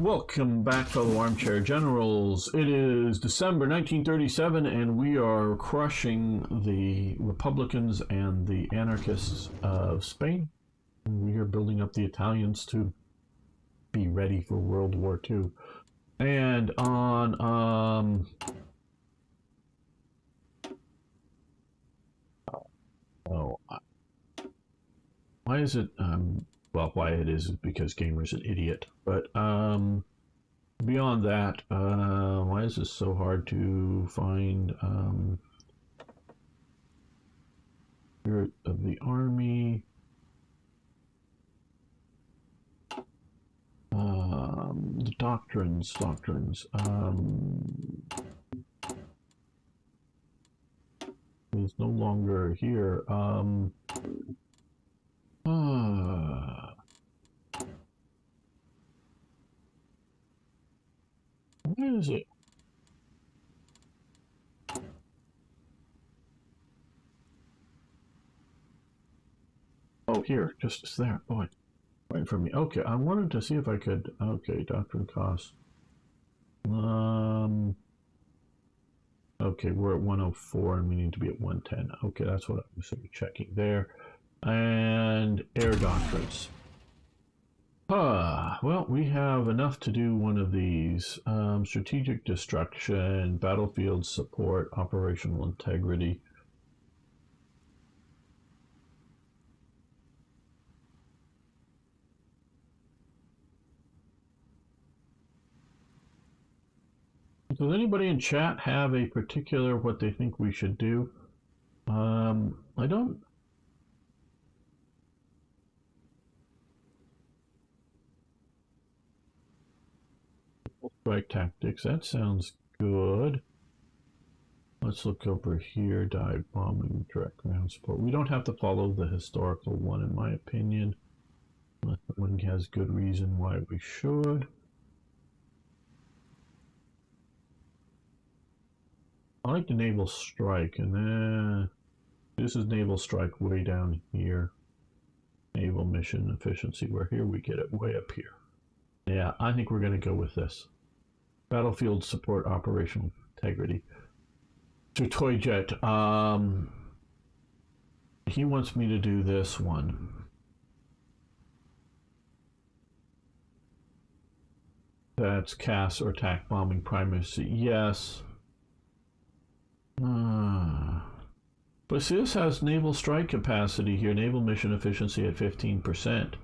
Welcome back, fellow armchair generals. It is December 1937, and we are crushing the Republicans and the anarchists of Spain. We are building up the Italians to be ready for World War II. And on why is it well, why it is because Gamer's an idiot. But beyond that, why is this so hard to find? Spirit of the Army. The doctrines. Is no longer here. Where is it? Oh, here, just there. Boy, waiting for me. Okay, I wanted to see if I could. Okay, doctrine costs. Okay, we're at 104 and we need to be at 110. Okay, that's what I was checking there. And air doctrines. Well, we have enough to do one of these. Strategic destruction, battlefield support, operational integrity. Does anybody in chat have a particular what they think we should do? I don't. Strike tactics, that sounds good. Let's look over here. Dive bombing, direct ground support. We don't have to follow the historical one, in my opinion, unless someone has good reason why we should. I like the naval strike, and then this is naval strike way down here. Naval mission efficiency, where here we get it way up here. Yeah, I think we're going to go with this. Battlefield support, operational integrity. To Toy Jet, he wants me to do this one. That's CAS or attack bombing primacy. Yes. But see, this has naval strike capacity here, naval mission efficiency at 15%.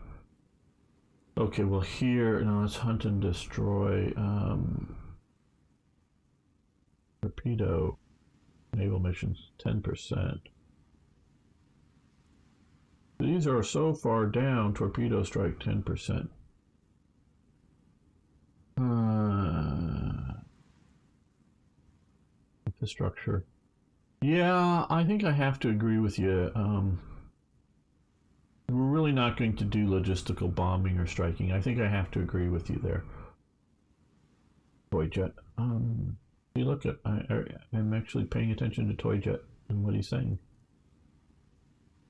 Okay, well here, no, it's hunt and destroy. Torpedo, naval missions, 10%. These are so far down, torpedo strike, 10%. Infrastructure. Yeah, I think I have to agree with you. We're really not going to do logistical bombing or striking. I think I have to agree with you there. Toy Jet. You look at, I'm actually paying attention to Toy Jet and what he's saying.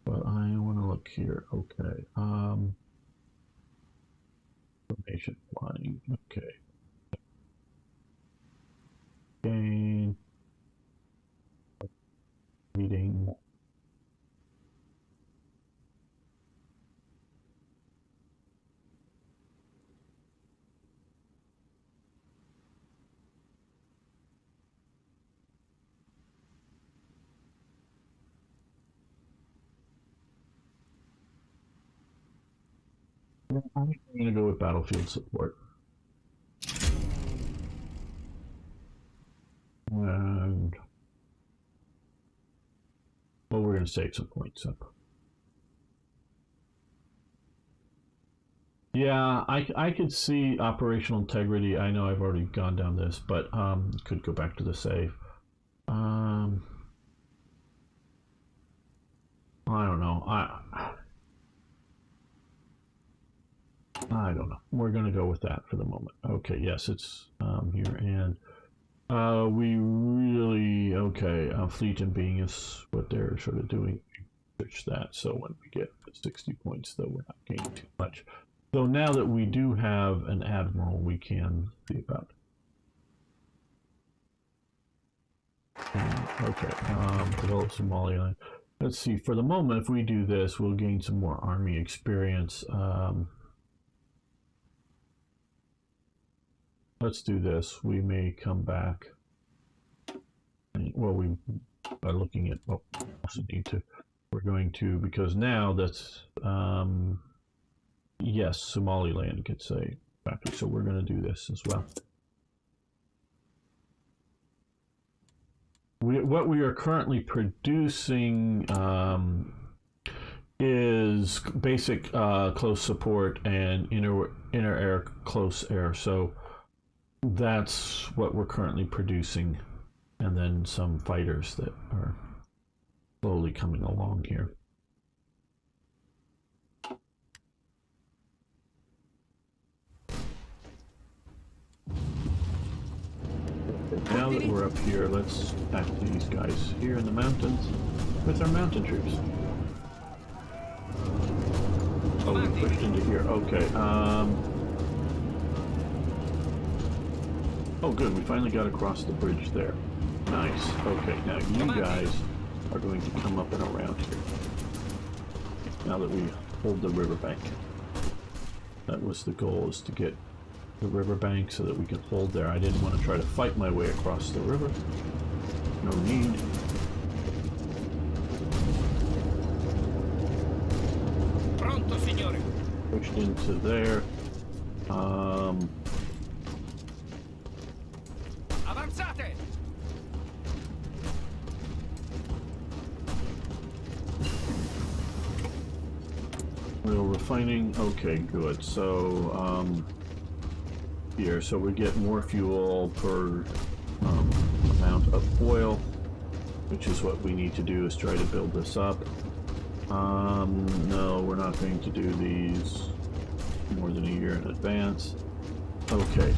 But I want to look here. Okay. Formation flying. Okay. Gain. Reading. I'm going to go with battlefield support. And well, we're going to save some points up. Yeah, I could see operational integrity. I know I've already gone down this, but could go back to the save. I don't know. I don't know. We're going to go with that for the moment. Okay, yes, it's here. And we really, okay, fleet and being is what they're sort of doing. Search that. So when we get 60 points, though, we're not gaining too much. So now that we do have an admiral, we can see about it. Okay, develop Somaliland. Let's see, for the moment, if we do this, we'll gain some more army experience. Let's do this. We may come back. Well, we are looking at, well, also need to. We're going to, because now that's, yes, Somaliland gets a factory, so we're going to do this as well. What we are currently producing is basic close support and inner air, close air. So that's what we're currently producing, and then some fighters that are slowly coming along here. Now that we're up here, let's attack these guys here in the mountains with our mountain troops. Oh, we pushed into here. Okay. Oh, good. We finally got across the bridge there. Nice. Okay, now you guys are going to come up and around here. Now that we hold the riverbank. That was the goal, is to get the riverbank so that we can hold there. I didn't want to try to fight my way across the river. No need. Pronto, signore. Pushed into there. Avanzate! Oil refining. Okay, good. So, here, so we get more fuel per amount of oil, which is what we need to do, is try to build this up. No, we're not going to do these more than a year in advance. Okay,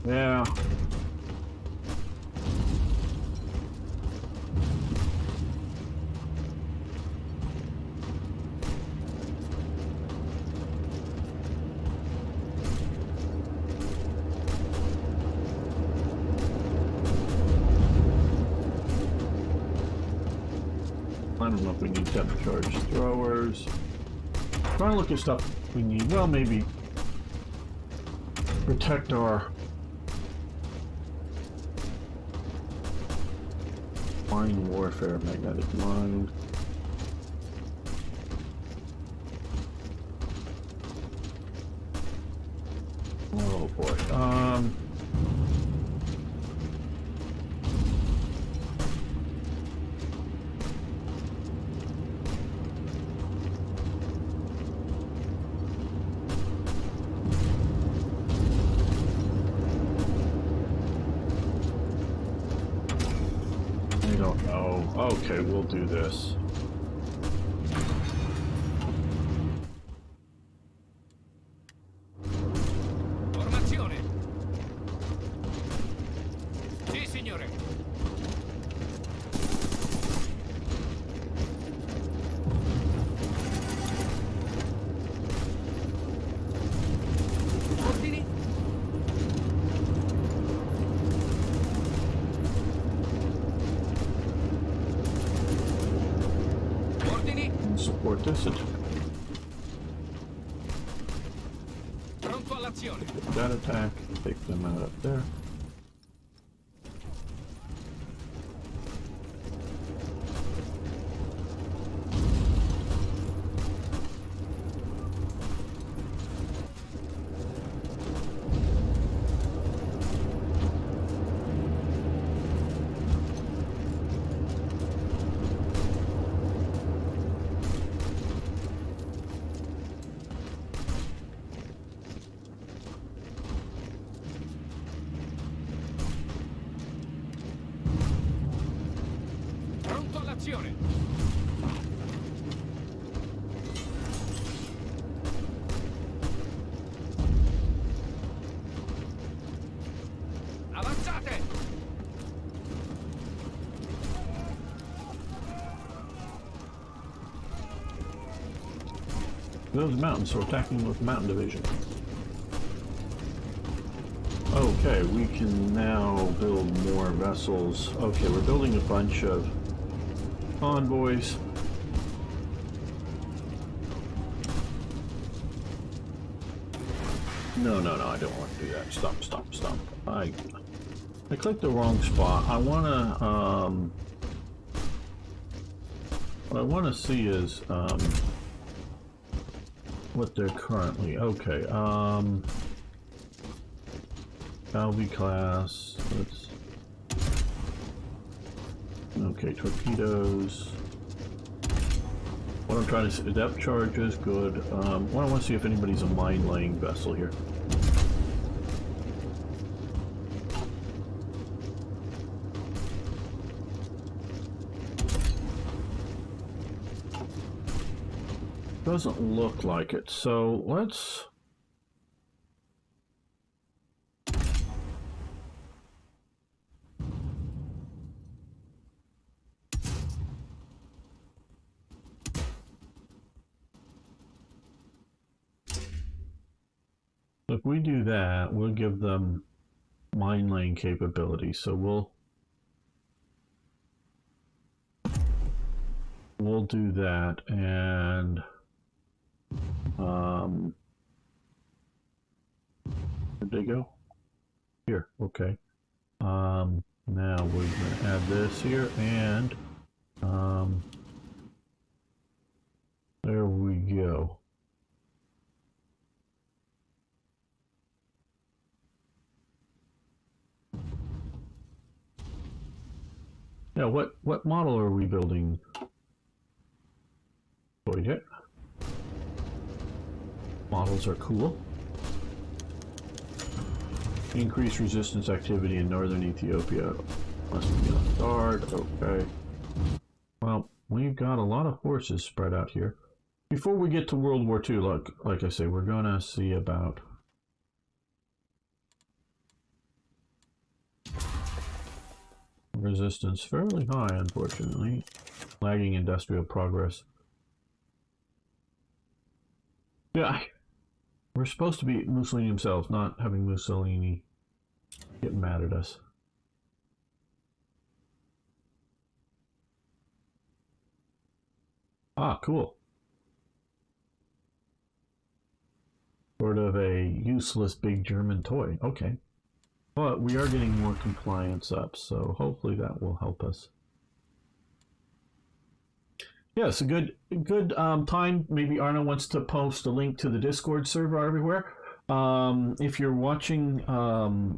yeah. I don't know if we need depth charge throwers. Trying to look at stuff we need. Well, maybe protect our mine warfare, magnetic mine. Oh boy. I don't know. Okay, we'll do this. Formazione! Sì, signore! Ordini! Support this and Pronto all'azione! that attack, take them out up there. Formazione. Avanzate! Those mountains, so attacking with mountain division. Okay, we can now build more vessels. Okay, we're building a bunch of convoys. No, I don't want to do that. Stop. I clicked the wrong spot. I wanna, what I wanna see is, what they're currently, okay, LV class, let's, okay, torpedoes. What I'm trying to see, depth charges, good. Well, I want to see if anybody's a mine-laying vessel here. Doesn't look like it, so let's... If we do that, we'll give them mine laying capability. So we'll do that, and where'd they go? Here, okay. Now we're gonna add this here, and there we go. Now, what model are we building? Void. Models are cool. Increased resistance activity in northern Ethiopia. Must be on guard. Okay. Well, we've got a lot of forces spread out here. Before we get to World War II, like I say, we're gonna see about resistance fairly high, unfortunately. Lagging industrial progress. Yeah, we're supposed to be Mussolini himself, not having Mussolini get mad at us. Ah, cool. Sort of a useless big German toy. Okay. But we are getting more compliance up, so hopefully that will help us. Yes, a good time. Maybe Arno wants to post a link to the Discord server everywhere. If you're watching,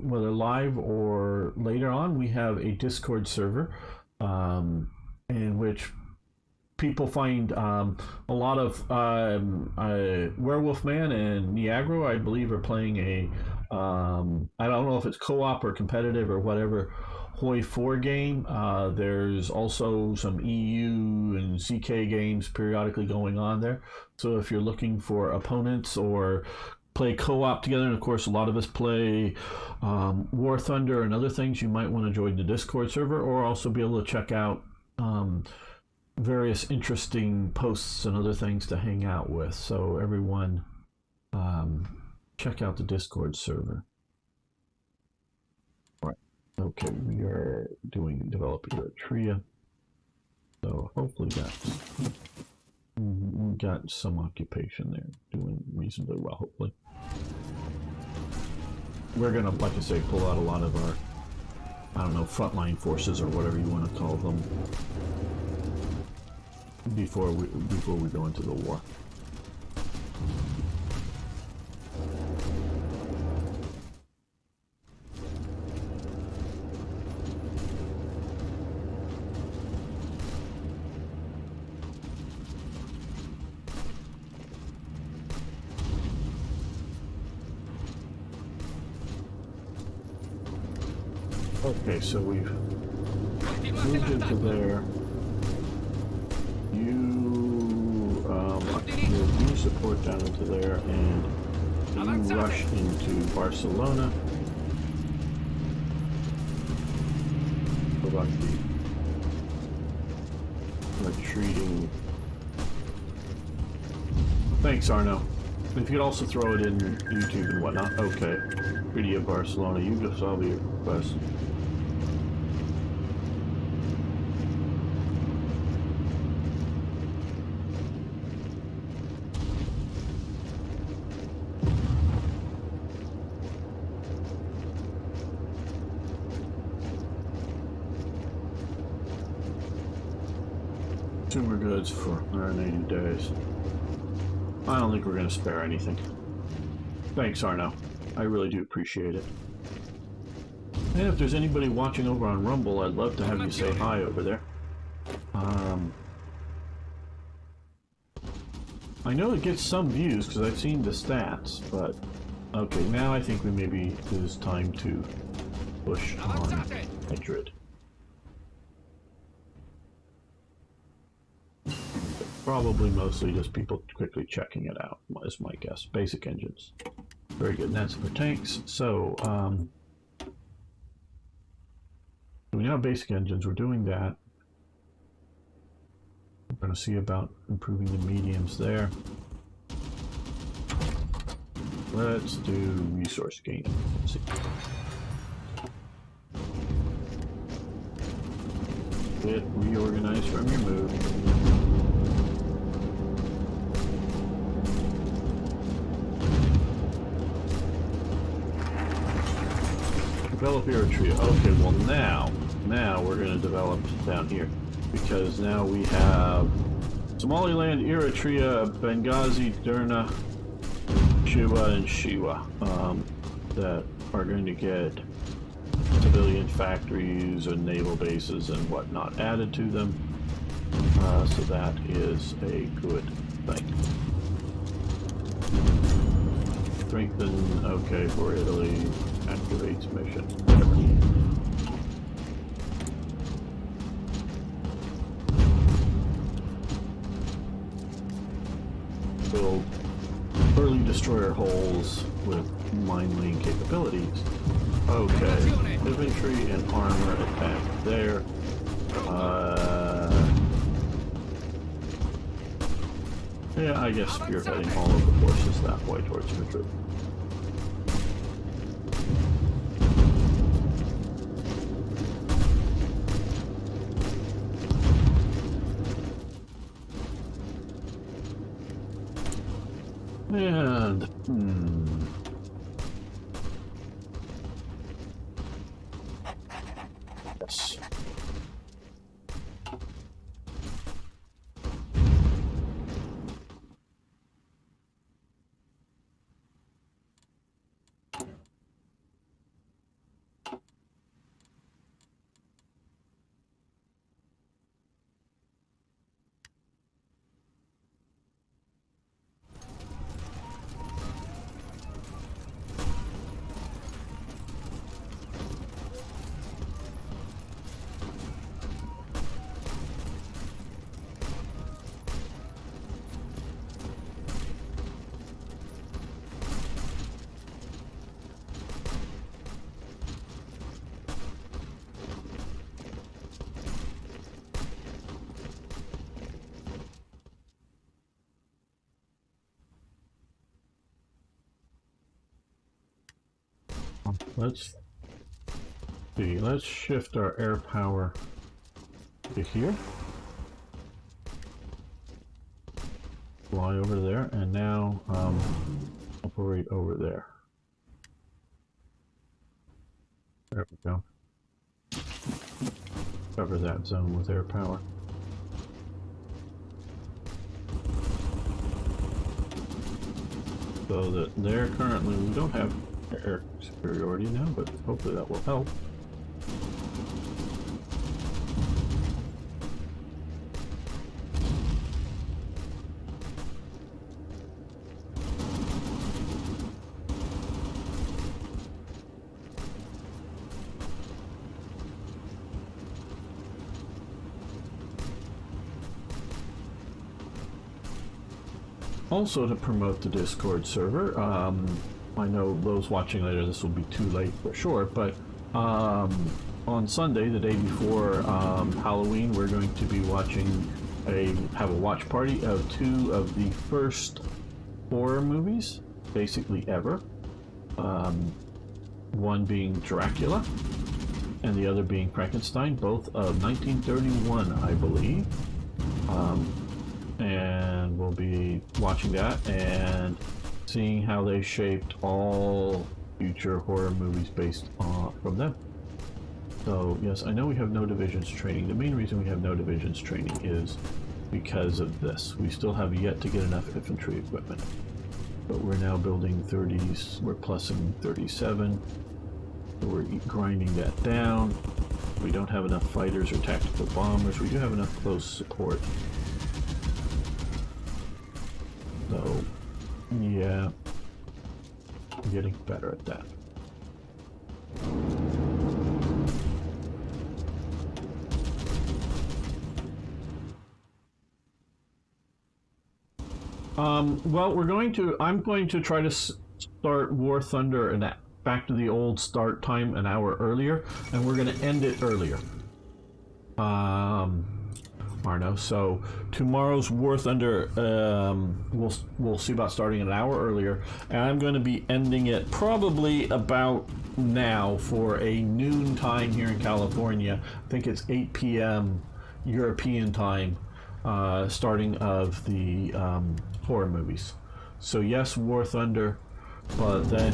whether live or later on, we have a Discord server in which people find a lot of Werewolf Man and Niagara, I believe, are playing a I don't know if it's co-op or competitive or whatever HOI IV game. There's also some EU and CK games periodically going on there. So if you're looking for opponents or play co-op together, and of course a lot of us play War Thunder and other things, you might want to join the Discord server, or also be able to check out various interesting posts and other things to hang out with. So everyone, check out the Discord server. All right. Okay, we are developing Eritrea. So hopefully we got some occupation there, doing reasonably well, hopefully. We're gonna, like I say, pull out a lot of our, I don't know, frontline forces or whatever you want to call them before we go into the war. Okay, so we've moved into there. You move new support down into there, and you rush into Barcelona. What about the retreating? Thanks, Arno. If you could also throw it in YouTube and whatnot. Okay. Treaty of Barcelona, Yugoslavia request. Consumer goods for 180 days. I don't think we're going to spare anything. Thanks, Arno. I really do appreciate it. And if there's anybody watching over on Rumble, I'd love to have you say hi over there. I know it gets some views because I've seen the stats, but okay, now I think maybe it is time to push on Madrid. Probably mostly just people quickly checking it out, is my guess. Basic engines. Very good. And that's for tanks. So, we now have basic engines. We're doing that. We're going to see about improving the mediums there. Let's do resource gain. Let's see. Get reorganized from your move. Develop Eritrea. Okay, well now we're going to develop down here, because now we have Somaliland, Eritrea, Benghazi, Derna, Shiva, and Shiva that are going to get civilian factories and naval bases and whatnot added to them. So that is a good thing. Strengthen, okay, for Italy. Activates mission. Build early destroyer hulls with mine laying capabilities. Okay. Infantry and armor attack there. Yeah, I guess spearheading all of the forces that way towards Madrid. And yes. Let's see, let's shift our air power to here. Fly over there, and now operate over there. There we go. Cover that zone with air power. So that there currently, we don't have air superiority now, but hopefully that will help. Also, to promote the Discord server, I know those watching later, this will be too late for sure, but on Sunday, the day before Halloween, we're going to be have a watch party of 2 of the first horror movies, basically ever. One being Dracula, and the other being Frankenstein, both of 1931, I believe. And we'll be watching that and seeing how they shaped all future horror movies based from them. So yes, I know we have no divisions training. The main reason we have no divisions training is because of this. We still have yet to get enough infantry equipment. But we're now building 30s, we're plussing 37. So we're grinding that down. We don't have enough fighters or tactical bombers. We do have enough close support. So, yeah, I'm getting better at that. Well, I'm going to try to start War Thunder and back to the old start time an hour earlier, and we're going to end it earlier. Arno, so tomorrow's War Thunder, we'll see about starting an hour earlier, and I'm going to be ending it probably about now for a noon time here in California. I think it's 8 p.m. European time, starting of the horror movies. So yes, War Thunder, but then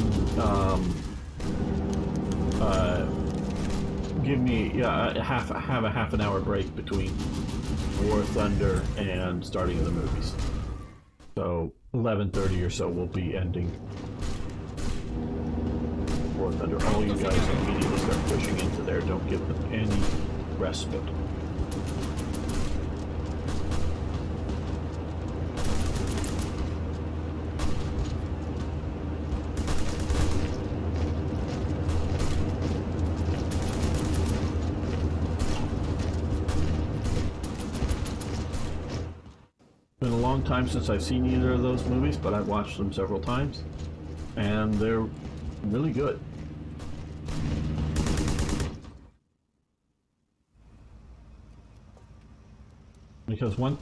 give me have a half an hour break between War Thunder and starting of the movies. So 11:30 or so we'll be ending War Thunder. All you guys immediately start pushing into there. Don't give them any respite. Been a long time since I've seen either of those movies, but I've watched them several times, and they're really good. Because one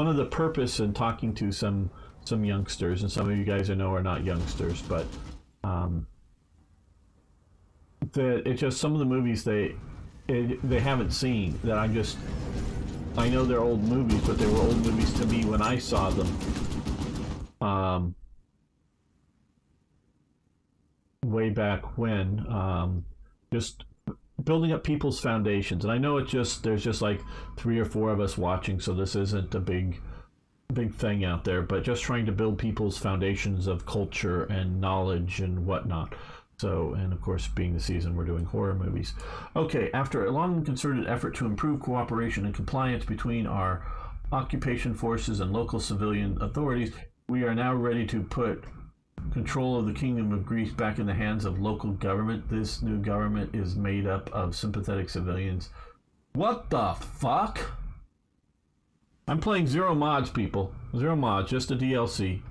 of the purpose in talking to some youngsters, and some of you guys I know are not youngsters, but it's just some of the movies they haven't seen that I know they're old movies, but they were old movies to me when I saw them. Way back when, just building up people's foundations. And I know there's just like 3 or 4 of us watching, so this isn't a big thing out there, but just trying to build people's foundations of culture and knowledge and whatnot. So, and of course, being the season, we're doing horror movies. Okay, after a long and concerted effort to improve cooperation and compliance between our occupation forces and local civilian authorities, we are now ready to put control of the Kingdom of Greece back in the hands of local government. This new government is made up of sympathetic civilians. What the fuck? I'm playing zero mods, people. Zero mods, just a DLC.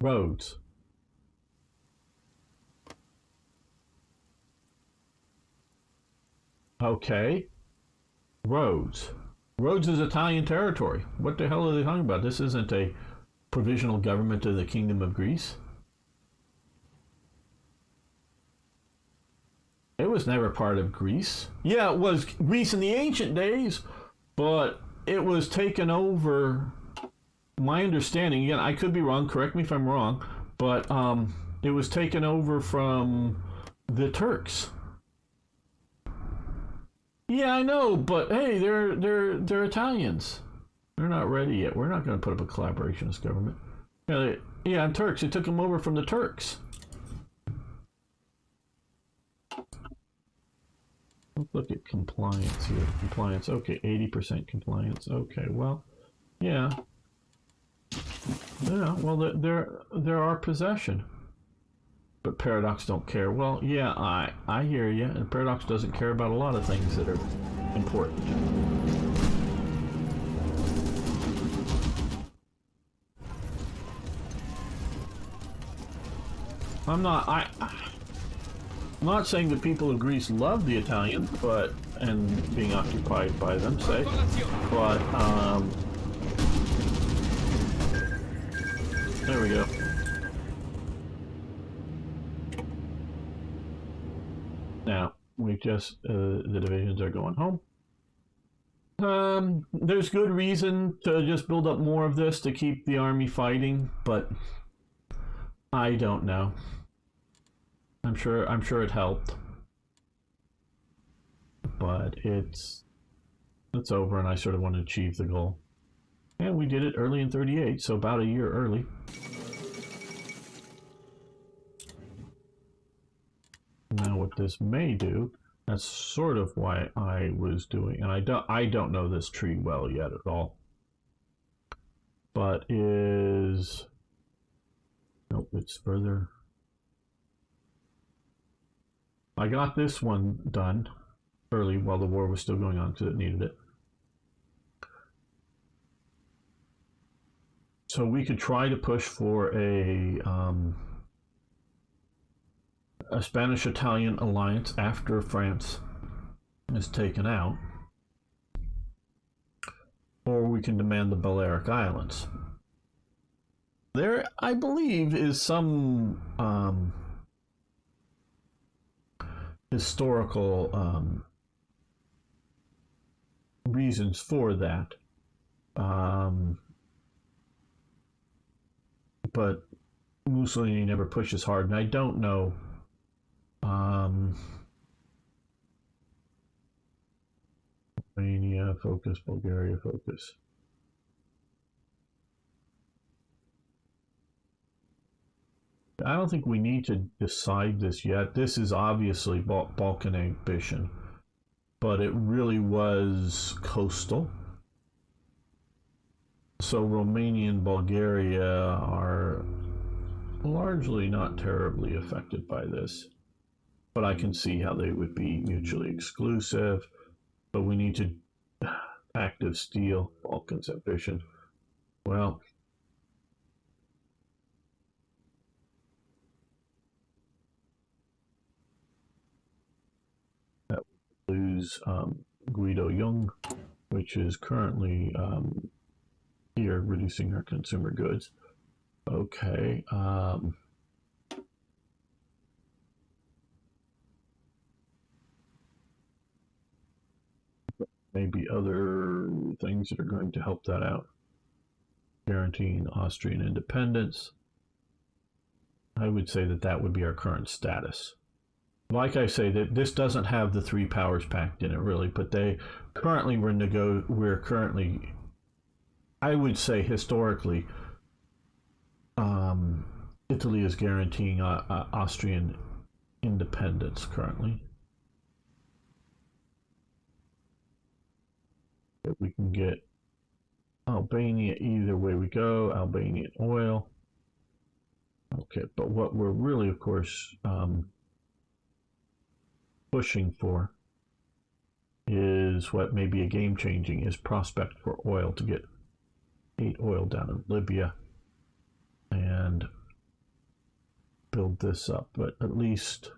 Roads. Okay. Roads. Rhodes is Italian territory. What the hell are they talking about? This isn't a provisional government of the Kingdom of Greece. It was never part of Greece. Yeah, it was Greece in the ancient days, but it was taken over. My understanding, again, I could be wrong, correct me if I'm wrong, but it was taken over from the Turks. Yeah, I know, but hey, they're Italians. They're not ready yet. We're not going to put up a collaborationist government. Yeah, and Turks. It took them over from the Turks. Let's look at compliance here. Compliance. Okay, 80% compliance. Okay, well, yeah. Yeah, well, they're our possession. but Paradox don't care. Well, yeah, I hear you, and Paradox doesn't care about a lot of things that are important. I'm not saying the people of Greece love the Italians, and being occupied by them, say, but there we go. Now we just the divisions are going home. There's good reason to just build up more of this to keep the army fighting, but I don't know. I'm sure it helped, but it's over, and I sort of want to achieve the goal. And we did it early in 38, so about a year early. Now what this may do, that's sort of why I was doing, and I don't know this tree well yet at all, but is, nope, it's further. I got this one done early while the war was still going on because it needed it. So we could try to push for a Spanish-Italian alliance after France is taken out, or we can demand the Balearic Islands. There, I believe, is some historical reasons for that, but Mussolini never pushes hard, and I don't know Romania focus, Bulgaria focus. I don't think we need to decide this yet. This is obviously Balkan ambition, but it really was coastal. So Romania and Bulgaria are largely not terribly affected by this, but I can see how they would be mutually exclusive. But we need to active steel, Balkans ambition. Well, that would lose Guido Jung, which is currently here reducing our consumer goods. Okay. Maybe other things that are going to help that out. Guaranteeing Austrian independence. I would say that would be our current status. Like I say, that this doesn't have the three powers pact in it really, but they currently we're currently, I would say historically, Italy is guaranteeing Austrian independence currently. If we can get Albania, either way we go, Albanian oil. Okay, but what we're really, of course, pushing for is what may be a game-changing is prospect for oil, to get 8 oil down in Libya and build this up, but at least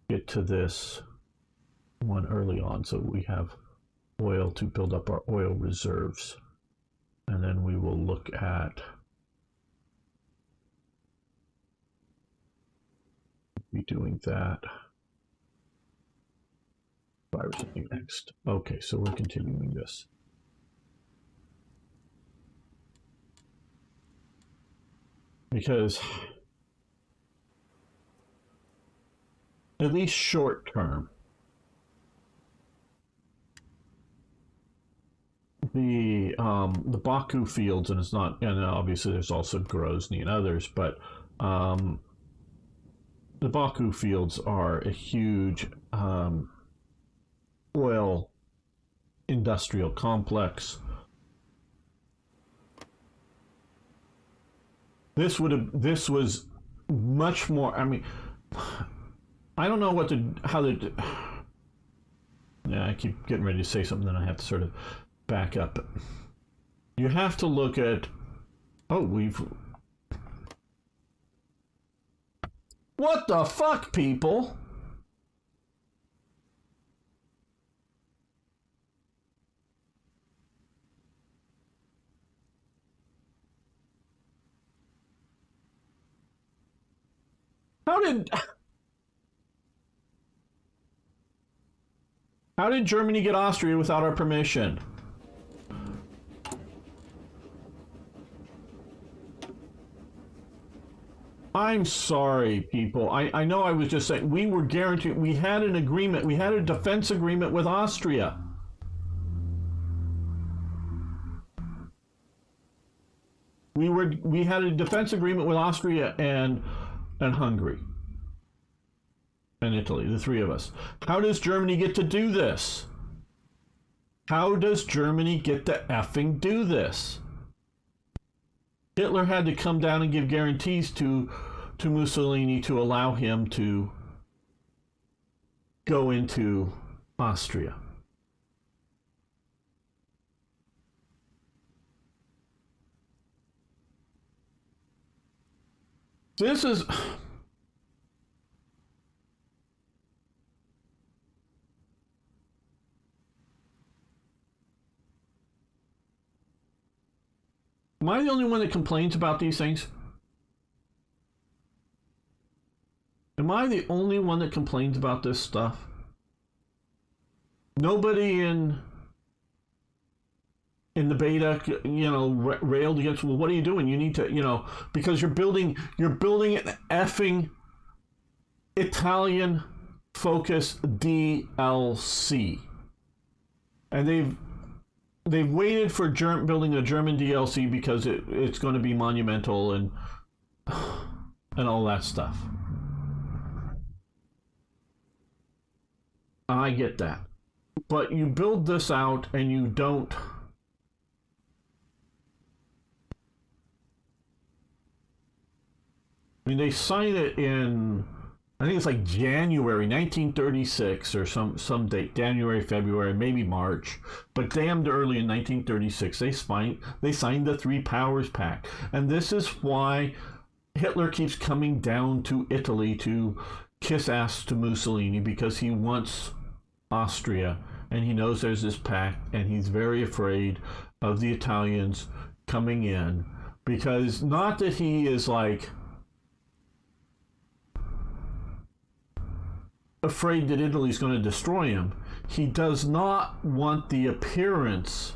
get to this one early on so we have oil to build up our oil reserves, and then we will look at be doing that. Fire something next. Okay, so we're continuing this. Because at least short term, the Baku fields, and it's not, and obviously there's also Grozny and others, but the Baku fields are a huge oil industrial complex. This was much more. I mean, I don't know how to. Yeah, I keep getting ready to say something, then I have to sort of back up. You have to look at. Oh, what the fuck, people? How did Germany get Austria without our permission? I'm sorry, people. I know I was just saying, we were guaranteed, we had an agreement, we had a defense agreement with Austria. We had a defense agreement with Austria and Hungary. And Italy, the three of us. How does Germany get to do this? How does Germany get to effing do this? Hitler had to come down and give guarantees to Mussolini to allow him to go into Austria. This is... Am I the only one that complains about these things? Am I the only one that complains about this stuff? Nobody in the beta, railed against, well, what are you doing? You need to, because you're building an effing Italian focused DLC. And they've waited for building a German DLC because it's going to be monumental and all that stuff. I get that. But you build this out and you don't... I mean, they signed it in... I think it's like January 1936 or some date, January, February, maybe March, but damned early in 1936, they signed the Three Powers Pact. And this is why Hitler keeps coming down to Italy to kiss ass to Mussolini, because he wants Austria, and he knows there's this pact, and he's very afraid of the Italians coming in, because not that he is like... afraid that Italy's going to destroy him. He does not want the appearance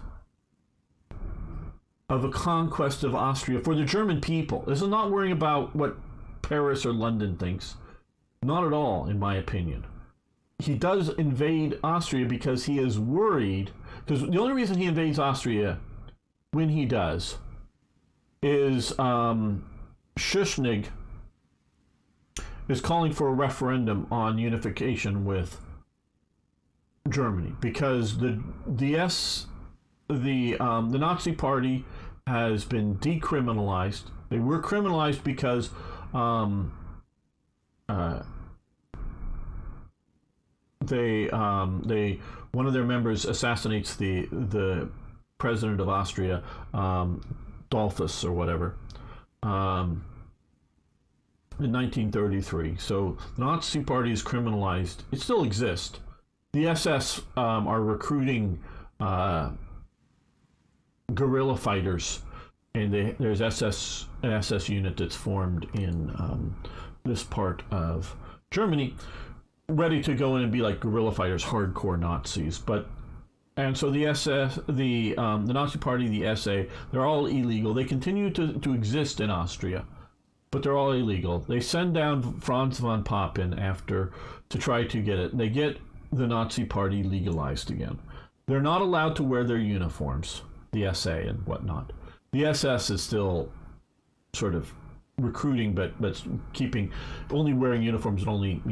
of a conquest of Austria for the German people. This is not worrying about what Paris or London thinks. Not at all, in my opinion. He does invade Austria because he is worried, because the only reason he invades Austria when he does is Schuschnigg is calling for a referendum on unification with Germany, because the Nazi Party has been decriminalized. They were criminalized because one of their members assassinates the president of Austria, Dollfuss or whatever. In 1933. So the Nazi Party is criminalized. It still exists. The SS are recruiting guerrilla fighters, and there's an SS unit that's formed in this part of Germany, ready to go in and be like guerrilla fighters, hardcore Nazis. And so the SS, the Nazi Party, the SA, they're all illegal. They continue to exist in Austria, but they're all illegal. They send down Franz von Papen to try to get it. They get the Nazi Party legalized again. They're not allowed to wear their uniforms, the SA and whatnot. The SS is still sort of recruiting, but only wearing uniforms and only,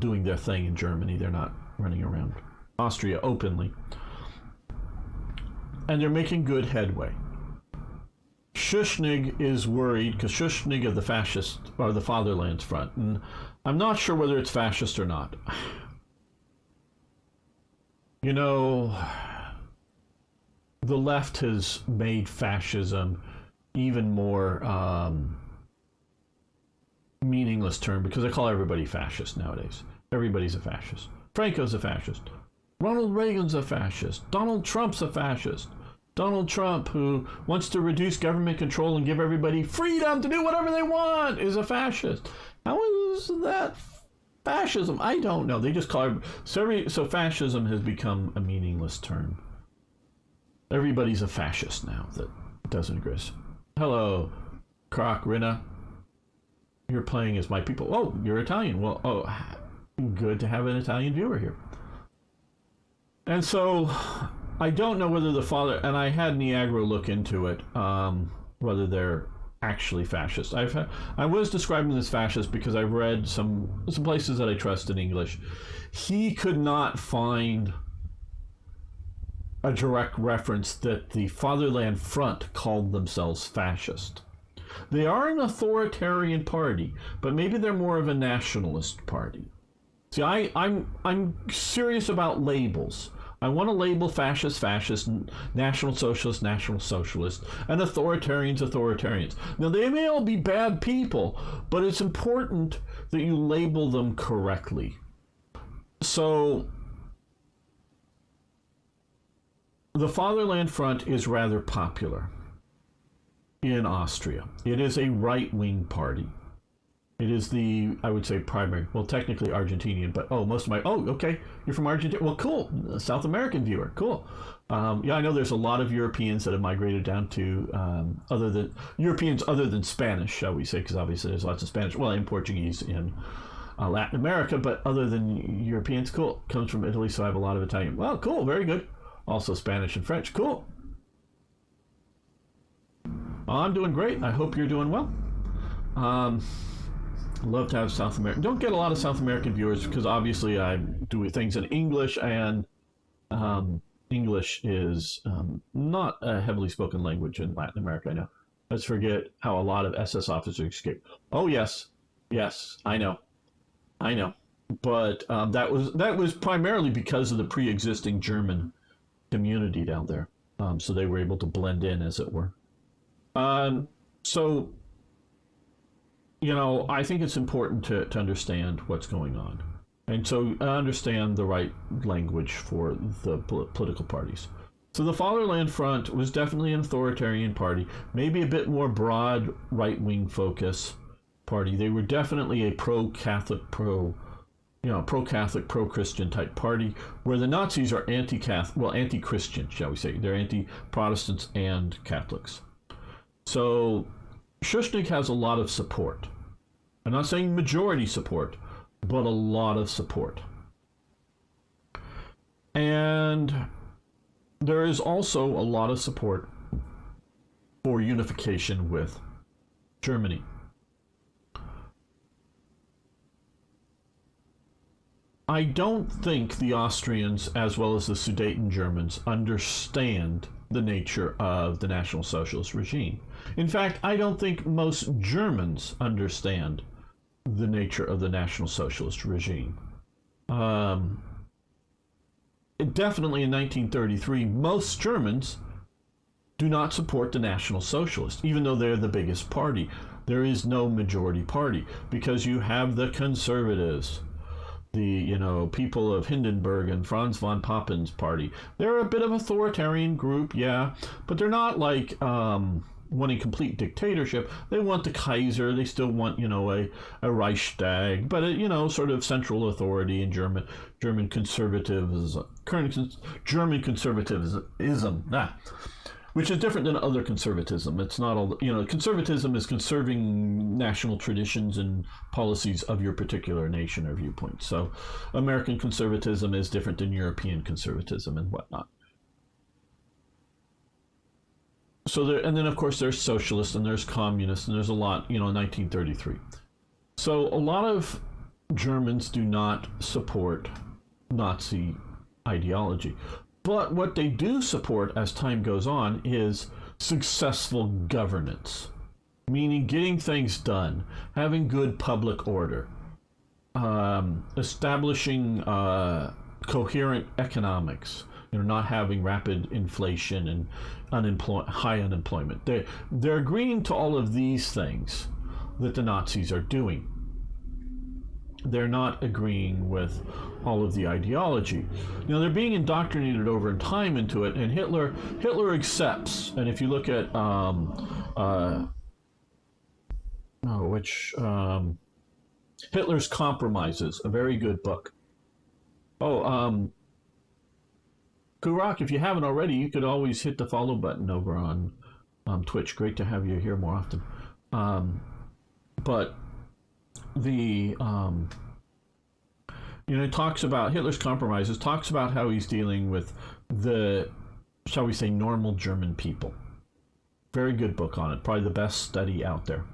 doing their thing in Germany. They're not running around Austria openly. And they're making good headway. Schuschnigg is worried because Schuschnigg of the fascist or the Fatherland Front, and I'm not sure whether it's fascist or not. You know, the left has made fascism even more meaningless term because they call everybody fascist nowadays. Everybody's a fascist. Franco's a fascist. Ronald Reagan's a fascist. Donald Trump's a fascist. Donald Trump, who wants to reduce government control and give everybody freedom to do whatever they want, is a fascist. How is that fascism? I don't know. They just call it... So fascism has become a meaningless term. Everybody's a fascist now that doesn't exist. Hello, Croc, Rina. You're playing as my people. Oh, you're Italian. Well, oh, good to have an Italian viewer here. And so... I don't know whether the father, and I had Niagara look into it, whether they're actually fascist. I was describing this fascist because I've read some places that I trust in English. He could not find a direct reference that the Fatherland Front called themselves fascist. They are an authoritarian party, but maybe they're more of a nationalist party. See, I'm serious about labels. I want to label fascist, National Socialist, and authoritarians. Now, they may all be bad people, but it's important that you label them correctly. So, the Fatherland Front is rather popular in Austria. It is a right-wing party. It is the, I would say, primary, well, technically Argentinian, but okay, you're from Argentina. Well, cool. South American viewer. Cool. Yeah, I know there's a lot of Europeans that have migrated down to Europeans other than Spanish, shall we say, because obviously there's lots of Spanish, well, and Portuguese in Latin America, but other than Europeans, cool. Comes from Italy, so I have a lot of Italian. Well, cool, very good. Also Spanish and French, cool. Well, I'm doing great. I hope you're doing well. Love to have South American. Don't get a lot of South American viewers because obviously I do things in English, and English is not a heavily spoken language in Latin America. I know. Let's forget how a lot of SS officers escaped. Oh yes, I know. But that was primarily because of the pre-existing German community down there, so they were able to blend in, as it were. So. You know, I think it's important to understand what's going on. And so understand the right language for the political parties. So the Fatherland Front was definitely an authoritarian party, maybe a bit more broad right-wing focus party. They were definitely a pro-Catholic, pro-Christian type party, where the Nazis are anti-Christian, shall we say. They're anti-Protestants and Catholics. So Schuschnigg has a lot of support. I'm not saying majority support, but a lot of support. And there is also a lot of support for unification with Germany. I don't think the Austrians, as well as the Sudeten Germans, understand the nature of the National Socialist regime. In fact, I don't think most Germans understand the nature of the National Socialist regime. Definitely in 1933, most Germans do not support the National Socialists, even though they're the biggest party. There is no majority party because you have the conservatives, the people of Hindenburg and Franz von Pappen's party. They're a bit of authoritarian group, yeah, but they're not like wanting complete dictatorship. They want the Kaiser. They still want a Reichstag, but sort of central authority in German conservatism, German conservatism, which is different than other conservatism. It's not all, conservatism is conserving national traditions and policies of your particular nation or viewpoint. So American conservatism is different than European conservatism and whatnot. So and then of course there's socialists and there's communists and there's a lot, 1933. So a lot of Germans do not support Nazi ideology. But what they do support as time goes on is successful governance, meaning getting things done, having good public order, establishing coherent economics, not having rapid inflation and high unemployment. They're agreeing to all of these things that the Nazis are doing. They're not agreeing with all of the ideology. Now they're being indoctrinated over time into it, and Hitler accepts. And if you look at Hitler's Compromises, a very good book. Kurak, if you haven't already, you could always hit the follow button over on Twitch. Great to have you here more often. But the it talks about Hitler's Compromises, talks about how he's dealing with the, shall we say, normal German people. Very good book on it, probably the best study out there.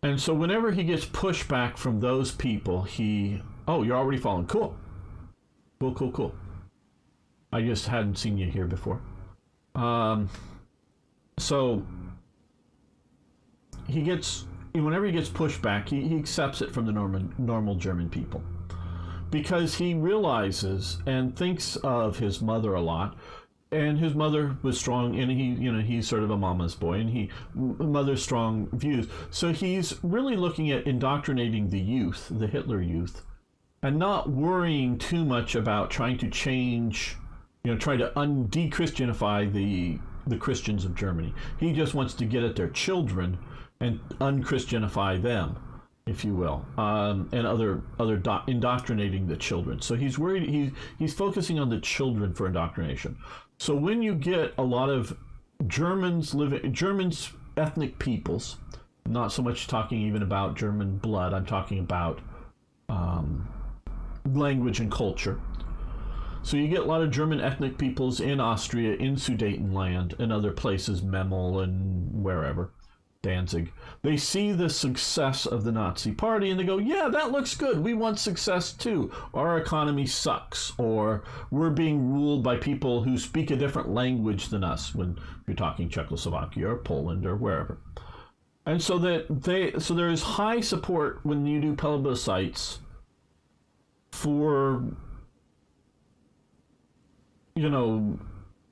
And so whenever he gets pushback from those people, you're already following. Cool. I just hadn't seen you here before. So whenever he gets pushback, he accepts it from the normal German people, because he realizes and thinks of his mother a lot, and his mother was strong, and he's sort of a mama's boy, and mother's strong views. So he's really looking at indoctrinating the youth, the Hitler youth, and not worrying too much about trying to change, try to de-Christianify the Christians of Germany. He just wants to get at their children and unchristianify them, if you will, and indoctrinating the children. So he's worried. He's focusing on the children for indoctrination. So when you get a lot of Germans, ethnic peoples, not so much talking even about German blood, I'm talking about language and culture. So you get a lot of German ethnic peoples in Austria, in Sudetenland, and other places, Memel and wherever, Danzig. They see the success of the Nazi Party and they go, yeah, that looks good. We want success too. Our economy sucks, or we're being ruled by people who speak a different language than us, when you're talking Czechoslovakia or Poland or wherever. And so there is high support when you do plebiscites for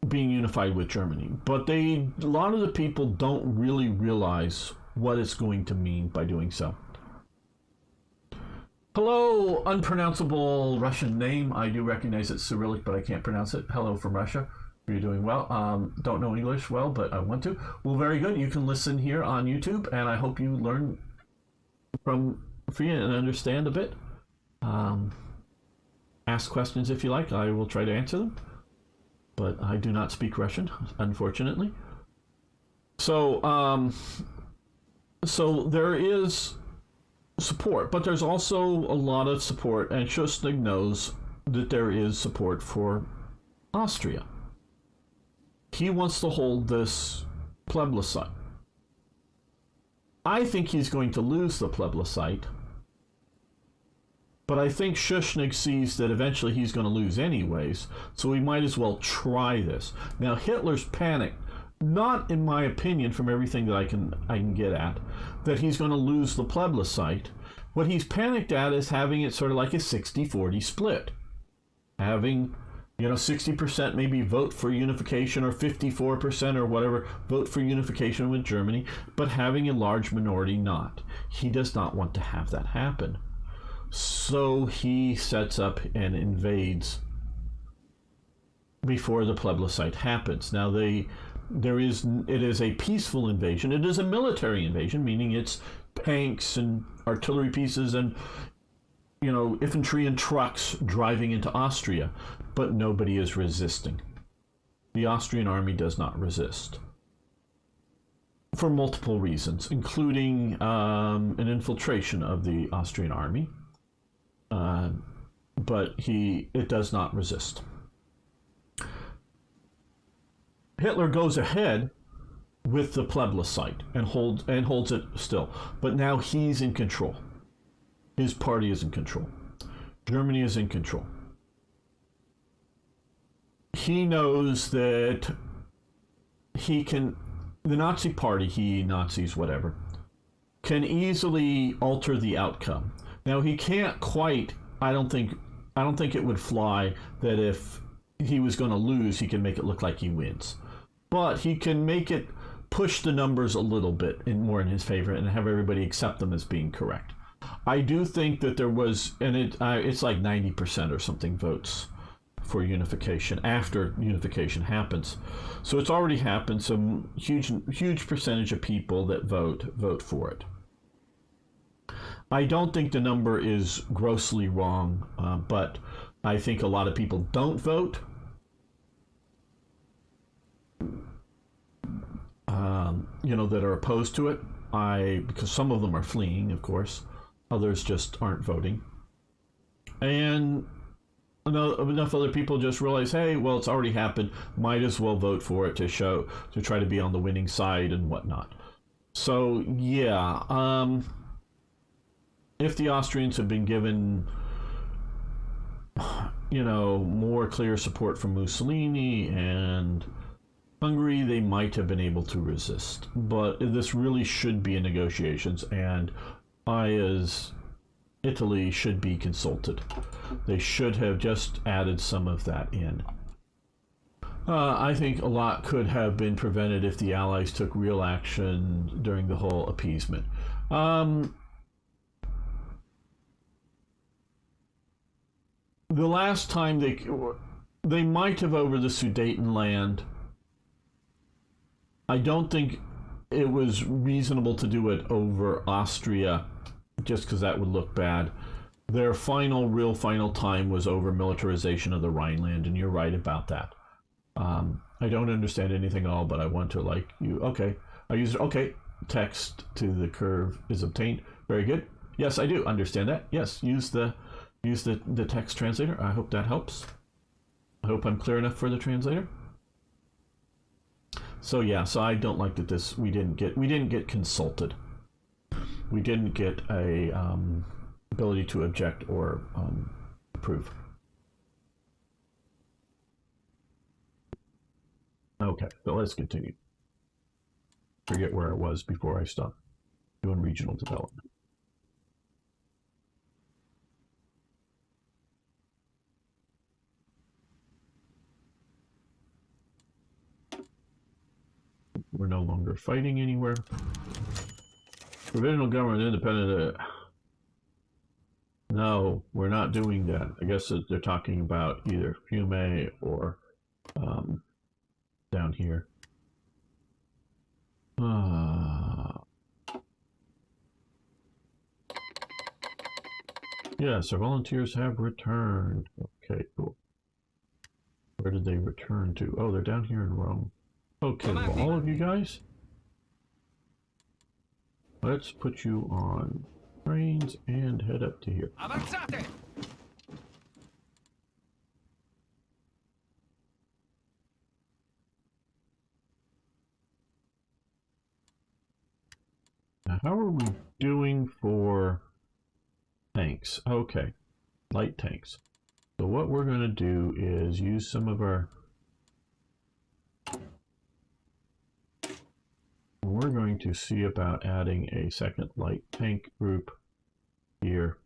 being unified with Germany. But a lot of the people don't really realize what it's going to mean by doing so. Hello, unpronounceable Russian name. I do recognize it's Cyrillic, but I can't pronounce it. Hello from Russia. You're doing well. Don't know English well, but I want to. Well, very good. You can listen here on YouTube, and I hope you learn from free and understand a bit. Ask questions if you like. I will try to answer them. But I do not speak Russian, unfortunately. So there is support, but there's also a lot of support, and Schuschnigg knows that there is support for Austria. He wants to hold this plebiscite. I think he's going to lose the plebiscite, but I think Schuschnigg sees that eventually he's going to lose anyways, so we might as well try this. Now, Hitler's panicked, not in my opinion, from everything that I can get at, that he's going to lose the plebiscite. What he's panicked at is having it sort of like a 60-40 split. Having, 60% maybe vote for unification, or 54% or whatever vote for unification with Germany, but having a large minority not. He does not want to have that happen. So he sets up and invades before the plebiscite happens. Now it is a peaceful invasion. It is a military invasion, meaning it's tanks and artillery pieces and infantry and trucks driving into Austria, but nobody is resisting. The Austrian army does not resist, for multiple reasons, including an infiltration of the Austrian army. But it does not resist. Hitler goes ahead with the plebiscite and holds it still. But now he's in control. His party is in control. Germany is in control. He knows that he can, the Nazi Party, Nazis, whatever, can easily alter the outcome. Now he can't quite. I don't think it would fly that if he was going to lose, he can make it look like he wins, but he can make it push the numbers a little bit more in his favor and have everybody accept them as being correct. I do think that there was, and it's like 90% or something votes for unification after unification happens. So it's already happened. Some huge percentage of people that vote for it. I don't think the number is grossly wrong, but I think a lot of people don't vote. That are opposed to it. Because some of them are fleeing, of course. Others just aren't voting. And enough other people just realize, hey, well, it's already happened. Might as well vote for it to try to be on the winning side and whatnot. So, yeah. If the Austrians had been given, more clear support from Mussolini and Hungary, they might have been able to resist. But this really should be in negotiations, and I, as Italy, should be consulted. They should have just added some of that in. I think a lot could have been prevented if the Allies took real action during the whole appeasement. The last time they might have over the Sudetenland. I don't think it was reasonable to do it over Austria, just because that would look bad. Their real final time was over militarization of the Rhineland, and you're right about that. I don't understand anything at all, but I want to like you. Okay, I use okay. Text to the curve is obtained. Very good. Yes, I do understand that. Yes, use the text translator. I hope that helps. I hope I'm clear enough for the translator. So yeah, so I don't like that we didn't get consulted. We didn't get a ability to object or approve. Okay, so let's continue. Forget where I was before I stopped doing regional development. We're no longer fighting anywhere. Provisional government independent. No, we're not doing that. I guess they're talking about either Fiume or down here. Yes, our volunteers have returned. Okay, cool. Where did they return to? Oh, they're down here in Rome. Okay, well, all of you guys, let's put you on trains and head up to here. Avanzate! Now, how are we doing for tanks? Okay, light tanks. So what we're going to do is use some of our... We're going to see about adding a second light tank group here.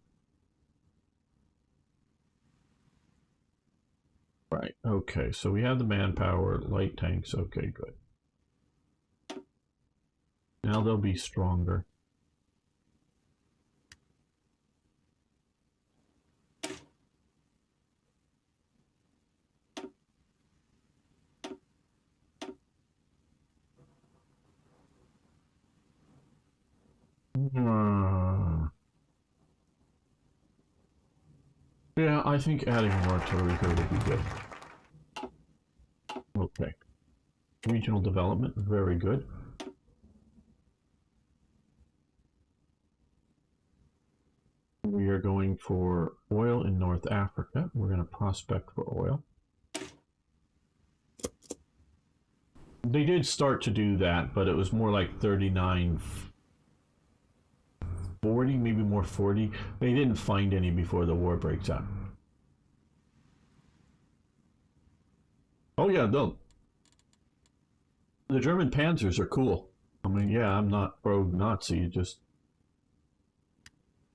Right, okay, so we have the manpower, light tanks, okay, good. Now they'll be stronger. Yeah, I think adding more artillery here would be good. Okay. Regional development, very good. We are going for oil in North Africa. We're going to prospect for oil. They did start to do that, but it was more like 39, 40, maybe more 40. They didn't find any before the war breaks out. Oh yeah, no. The German panzers are cool. I mean, yeah, I'm not pro-Nazi, just...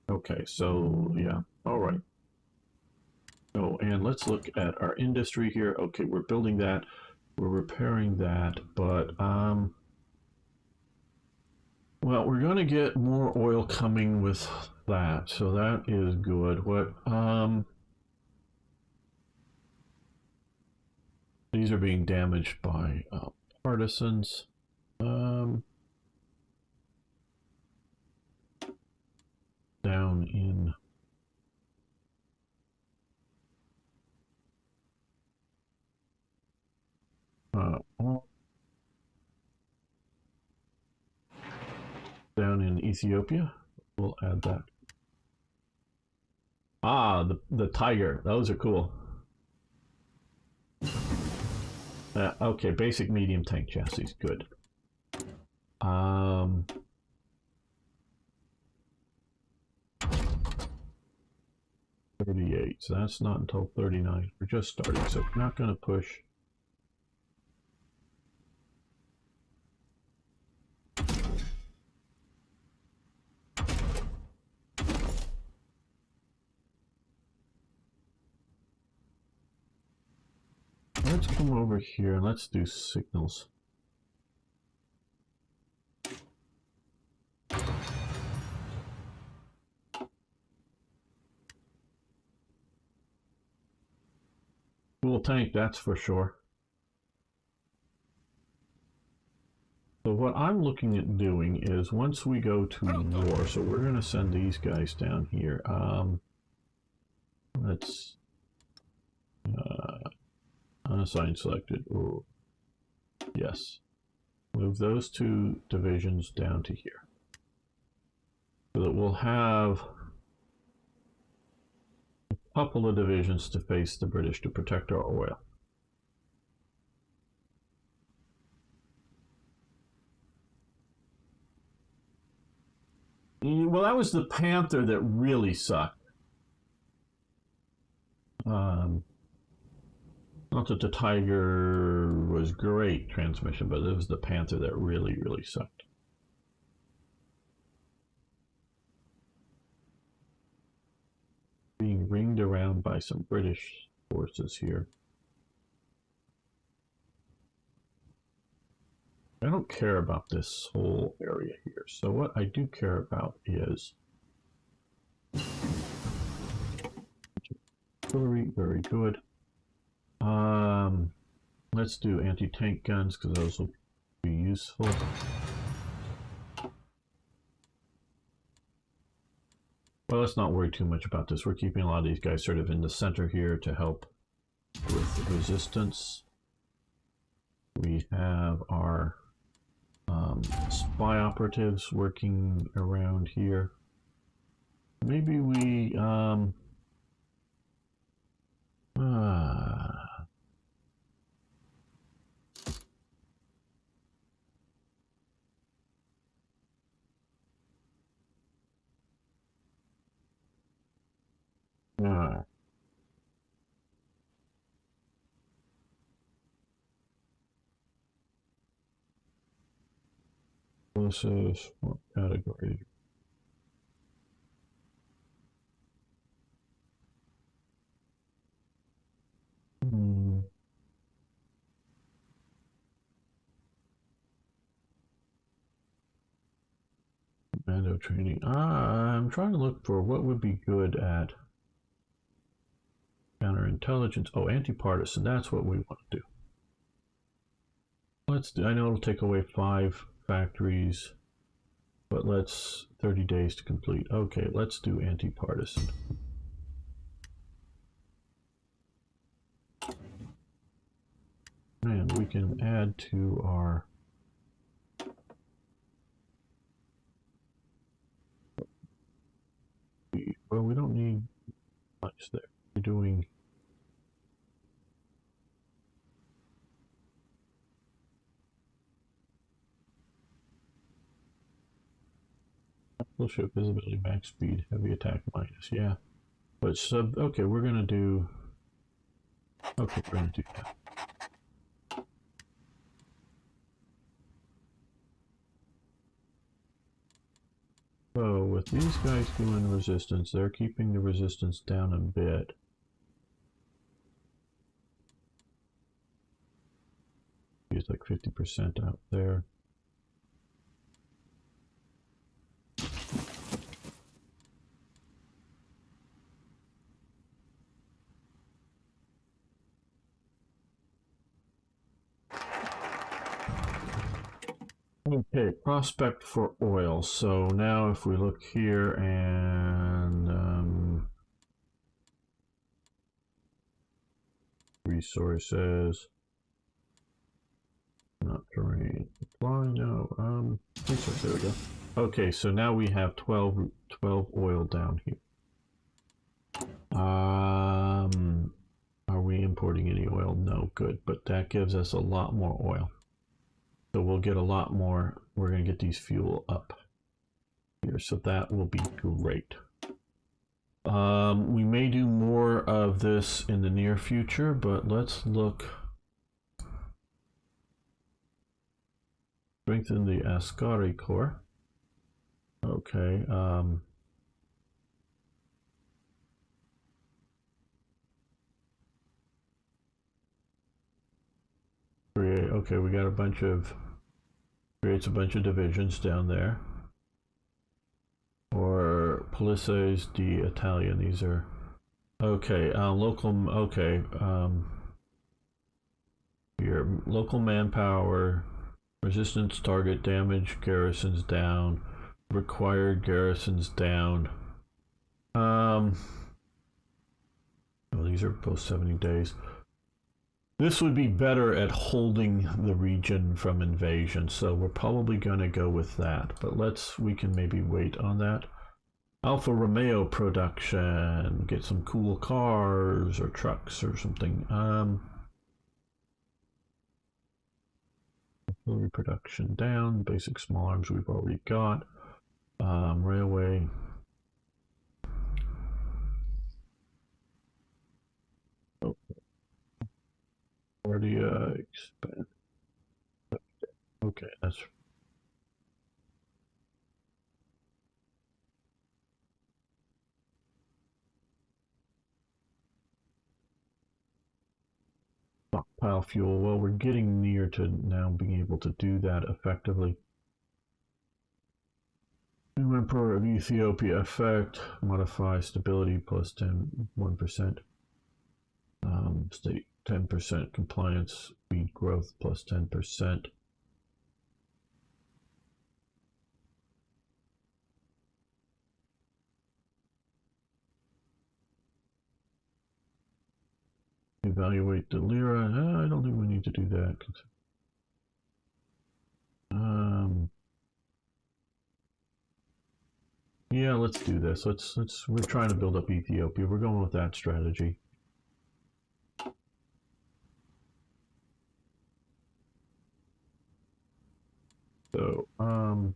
Okay, so, yeah, all right. Oh, and let's look at our industry here. Okay, we're building that, we're repairing that, but, well, we're going to get more oil coming with that, so that is good. What, these are being damaged by partisans. Down in down in Ethiopia. We'll add that. Ah, the Tiger. Those are cool. Okay, basic medium tank chassis. Good. 38. So that's not until 39. We're just starting, so we're not going to push. Let's come over here and let's do signals. Cool tank, that's for sure. So what I'm looking at doing is once we go to war, so we're going to send these guys down here. Let's unassign selected. Ooh. Yes. Move those two divisions down to here. So that we'll have a couple of divisions to face the British to protect our oil. Well, that was the Panther that really sucked. Not that the Tiger was great transmission, but it was the Panther that really, really sucked. Being ringed around by some British forces here. I don't care about this whole area here. So what I do care about is artillery, very good. Let's do anti-tank guns because those will be useful. Well, let's not worry too much about this. We're keeping a lot of these guys sort of in the center here to help with resistance. We have our spy operatives working around here. Maybe we this is what category? Commando training. I'm trying to look for what would be good at counterintelligence. Oh, anti-partisan. That's what we want to do. Let's do. I know it'll take away 5 factories, but let's 30 days to complete. Okay, let's do anti-partisan. And we can add to our well, we don't need much there. We're doing full ship visibility, max speed, heavy attack minus, yeah. But sub, okay, we're gonna do, okay, we're gonna do that. with these guys doing resistance, they're keeping the resistance down a bit. It's like 50% out there. Okay, prospect for oil. So now if we look here and resources, not terrain, supply, no, resource, there we go. Okay, so now we have 12 oil down here. Are we importing any oil? No, good, but that gives us a lot more oil. So we'll get a lot more. We're going to get these fuel up here, so that will be great. We may do more of this in the near future, but let's look. Strengthen the Ascari core. Okay. Okay, we got a bunch of, creates a bunch of divisions down there. Or Polices di Italia, these are, okay, local, okay, your local manpower, resistance target, damage garrisons down, required garrisons down. Well, these are both 70 days. This would be better at holding the region from invasion, so we're probably going to go with that. But we can maybe wait on that. Alfa Romeo production, get some cool cars or trucks or something. Artillery production down, basic small arms we've already got. Railway. Already expand. Okay, that's stockpile fuel. Well, we're getting near to now being able to do that effectively. New Emperor of Ethiopia effect, modify stability plus 1%. State 10% compliance, speed growth plus 10%. Evaluate the lira. I don't think we need to do that. Yeah, let's do this. We're trying to build up Ethiopia. We're going with that strategy. So, trying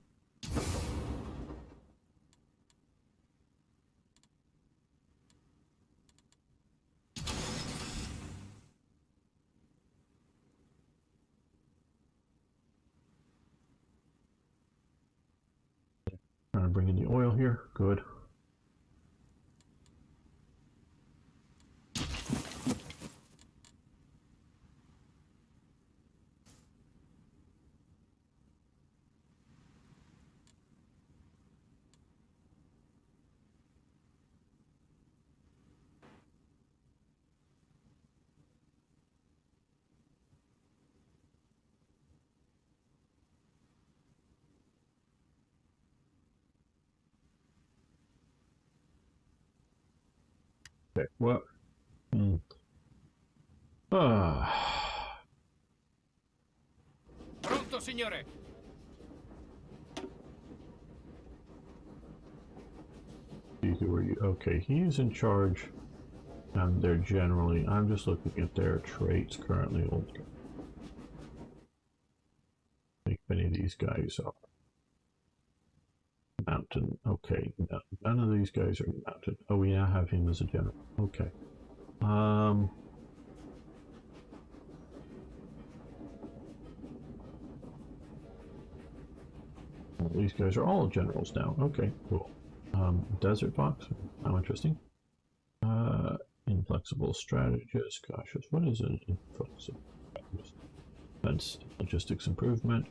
to bring in the oil here. Good. Okay, what? Pronto, signore. Okay, he's in charge. And they're generally, I'm just looking at their traits currently. I think many of these guys are mountain. Okay, no, none of these guys are mountain. Oh, we now have him as a general. Okay. Well, these guys are all generals now. Okay, cool. Desert Fox. How interesting. Inflexible strategist. Cautious. What is an inflexible strategist? That's logistics improvement.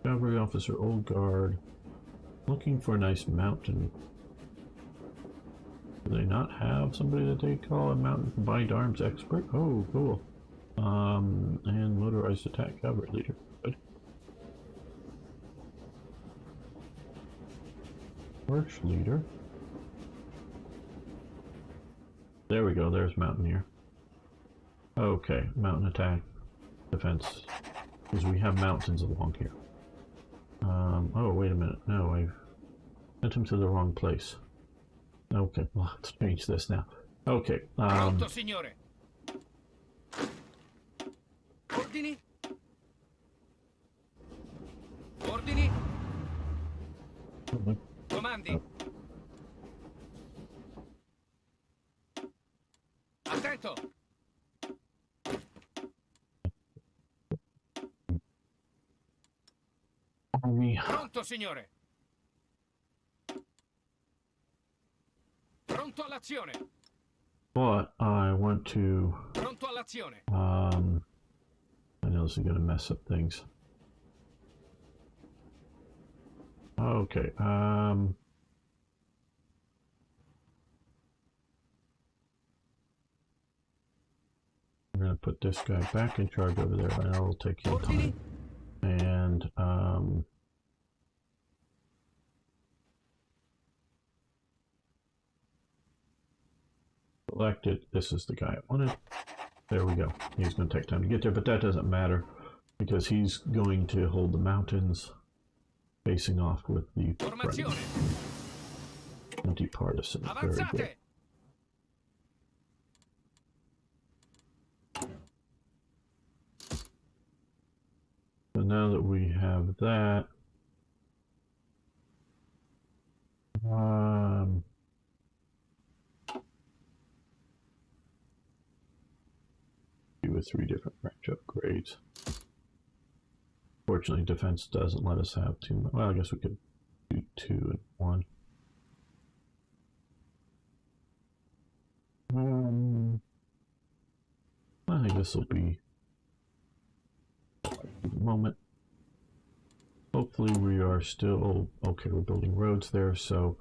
Cavalry officer, old guard. Looking for a nice mountain. Do they not have somebody that they call a mountain combined arms expert? Oh, cool. And motorized attack cavalry leader. Good. March leader. There we go, there's Mountaineer. Okay, mountain attack, defense. Because we have mountains along here. Oh, wait a minute. No, I've sent him to the wrong place. Okay, well, let's change this now. Okay, Pronto, signore. Ordini? Ordini? Comandi? Attento! Pronto, signore! Pronto all'azione! But I want to... Pronto all'azione! I know this is going to mess up things. Okay, I'm going to put this guy back in charge over there, and I'll take your time. And, selected. This is the guy I wanted. There we go. He's going to take time to get there, but that doesn't matter because he's going to hold the mountains facing off with the anti-partisan. Very good. So now that we have that, with 3 different range upgrades. Fortunately, defense doesn't let us have too much. Well, I guess we could do 2 and 1. I think this will be a moment. Hopefully we are still okay. We're building roads there, so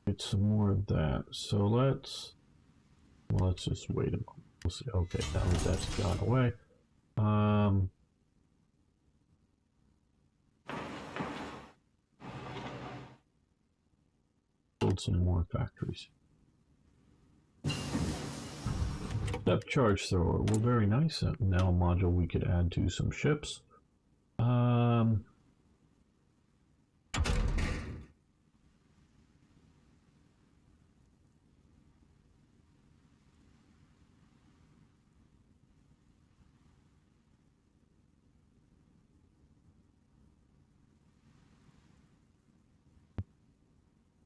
get some more of that. So let's just wait a moment. We'll see. Okay, that's gone away. Build some more factories. Depth charge thrower. Well, very nice. Now module we could add to some ships.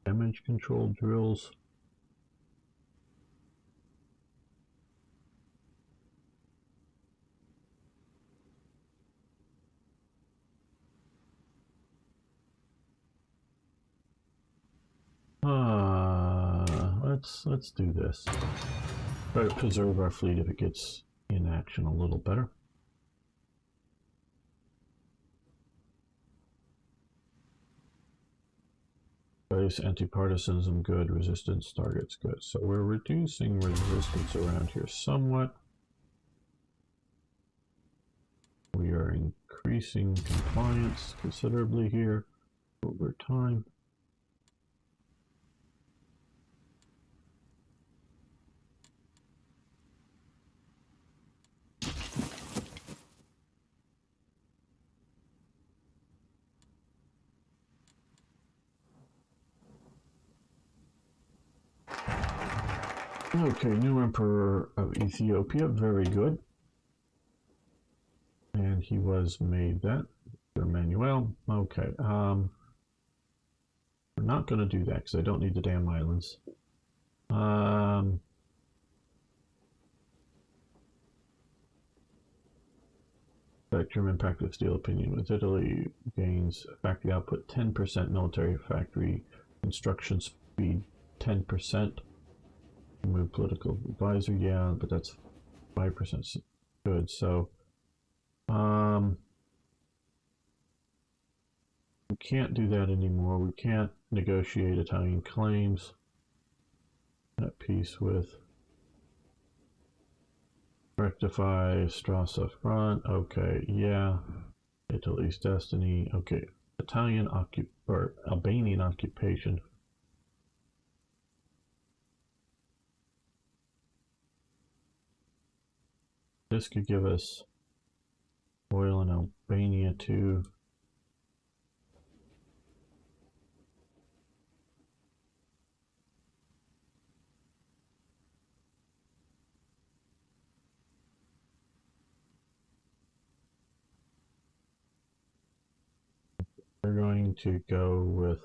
Damage control drills. Let's do this. Try to preserve our fleet if it gets in action a little better. Base anti-partisanism good, resistance targets good. So we're reducing resistance around here somewhat. We are increasing compliance considerably here over time. Okay, new Emperor of Ethiopia, very good. And he was made that. Emmanuel. Okay, we're not going to do that because I don't need the damn islands. That German Pact of Steel opinion with Italy gains factory output 10%, military factory construction speed 10%. Remove political advisor, yeah, but that's 5% good. So, we can't do that anymore. We can't negotiate Italian claims. At peace with. Rectify Strassa front. Okay, yeah. Italy's destiny. Okay, Italian or Albanian occupation. This could give us oil in Albania too. We're going to go with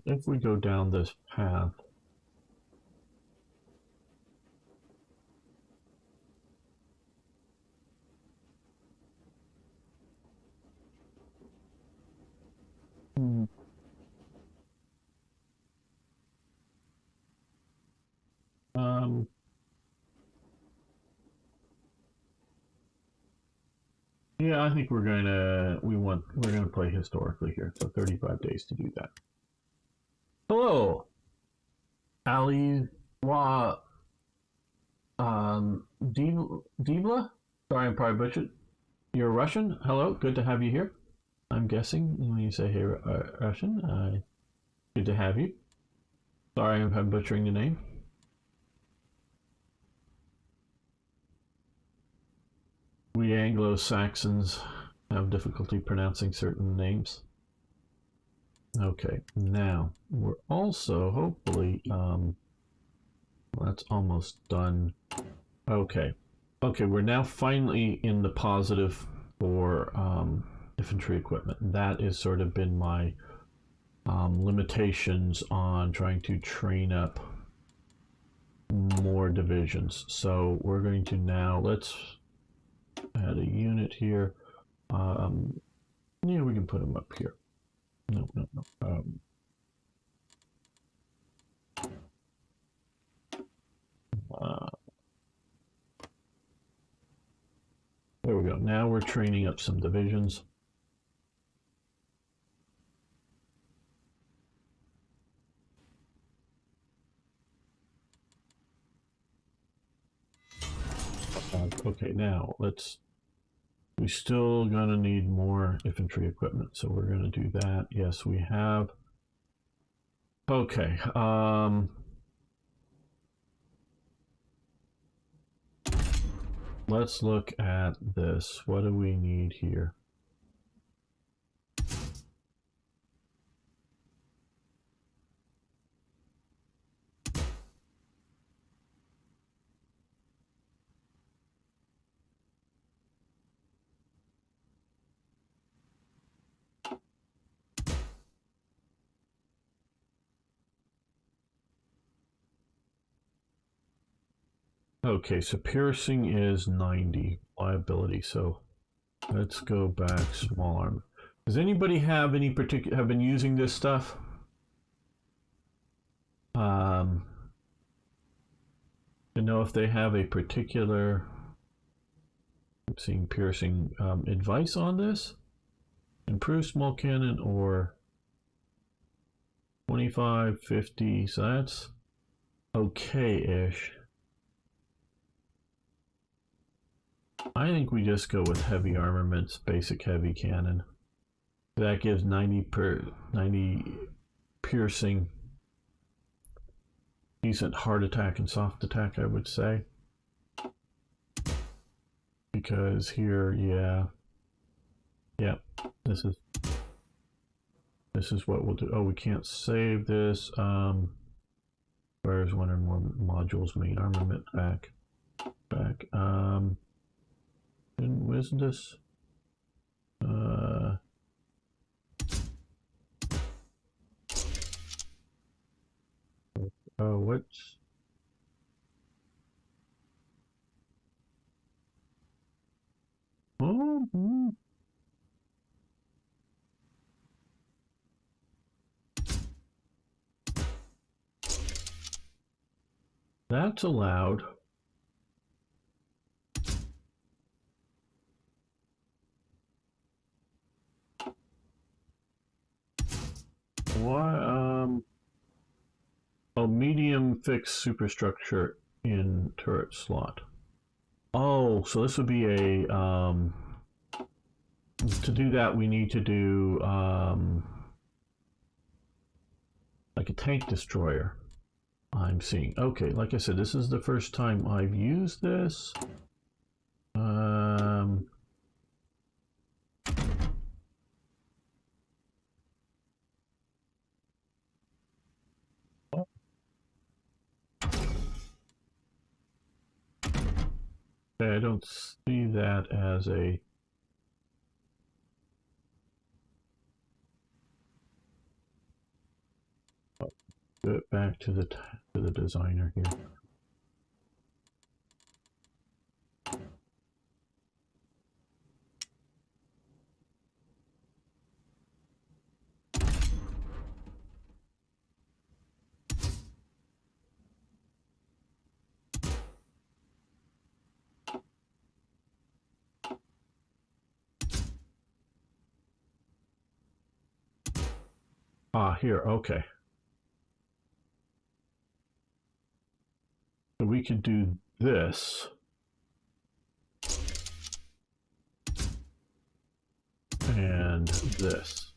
if we go down this path. Yeah, I think we're gonna play historically here. So 35 days to do that. Hello, Ali Wa Divla? Sorry, I'm probably butchered. You're Russian? Hello, good to have you here. I'm guessing when you say hey Russian, good to have you. Sorry if I'm butchering the name. We Anglo-Saxons have difficulty pronouncing certain names. Okay, now we're also hopefully well, that's almost done. Okay, we're now finally in the positive for infantry equipment. That has sort of been my limitations on trying to train up more divisions. So we're going to now let's add a unit here. Yeah, we can put them up here. No. There we go. Now we're training up some divisions. Okay, now we're still gonna need more infantry equipment, so we're gonna do that. Yes, we have. Okay, let's look at this. What do we need here? Okay, so piercing is 90, liability, so let's go back small arm. Does anybody have been using this stuff? To know if they have a particular, I'm seeing piercing advice on this? Improve small cannon or 25, 50, so that's okay-ish. I think we just go with heavy armaments, basic heavy cannon. That gives 90 piercing, decent hard attack and soft attack, I would say. Because here, yeah, this is what we'll do. Oh, we can't save this. Where's one or more modules, main armament back. And wasn't this? Oh, what's That's allowed. Why, oh, medium fixed superstructure in turret slot. Oh, so this would be a, to do that we need to do, like a tank destroyer. I'm seeing. Okay, like I said, this is the first time I've used this. Okay, I don't see that as a... Get back to the designer here. Ah, here, okay. So we could do this. And this.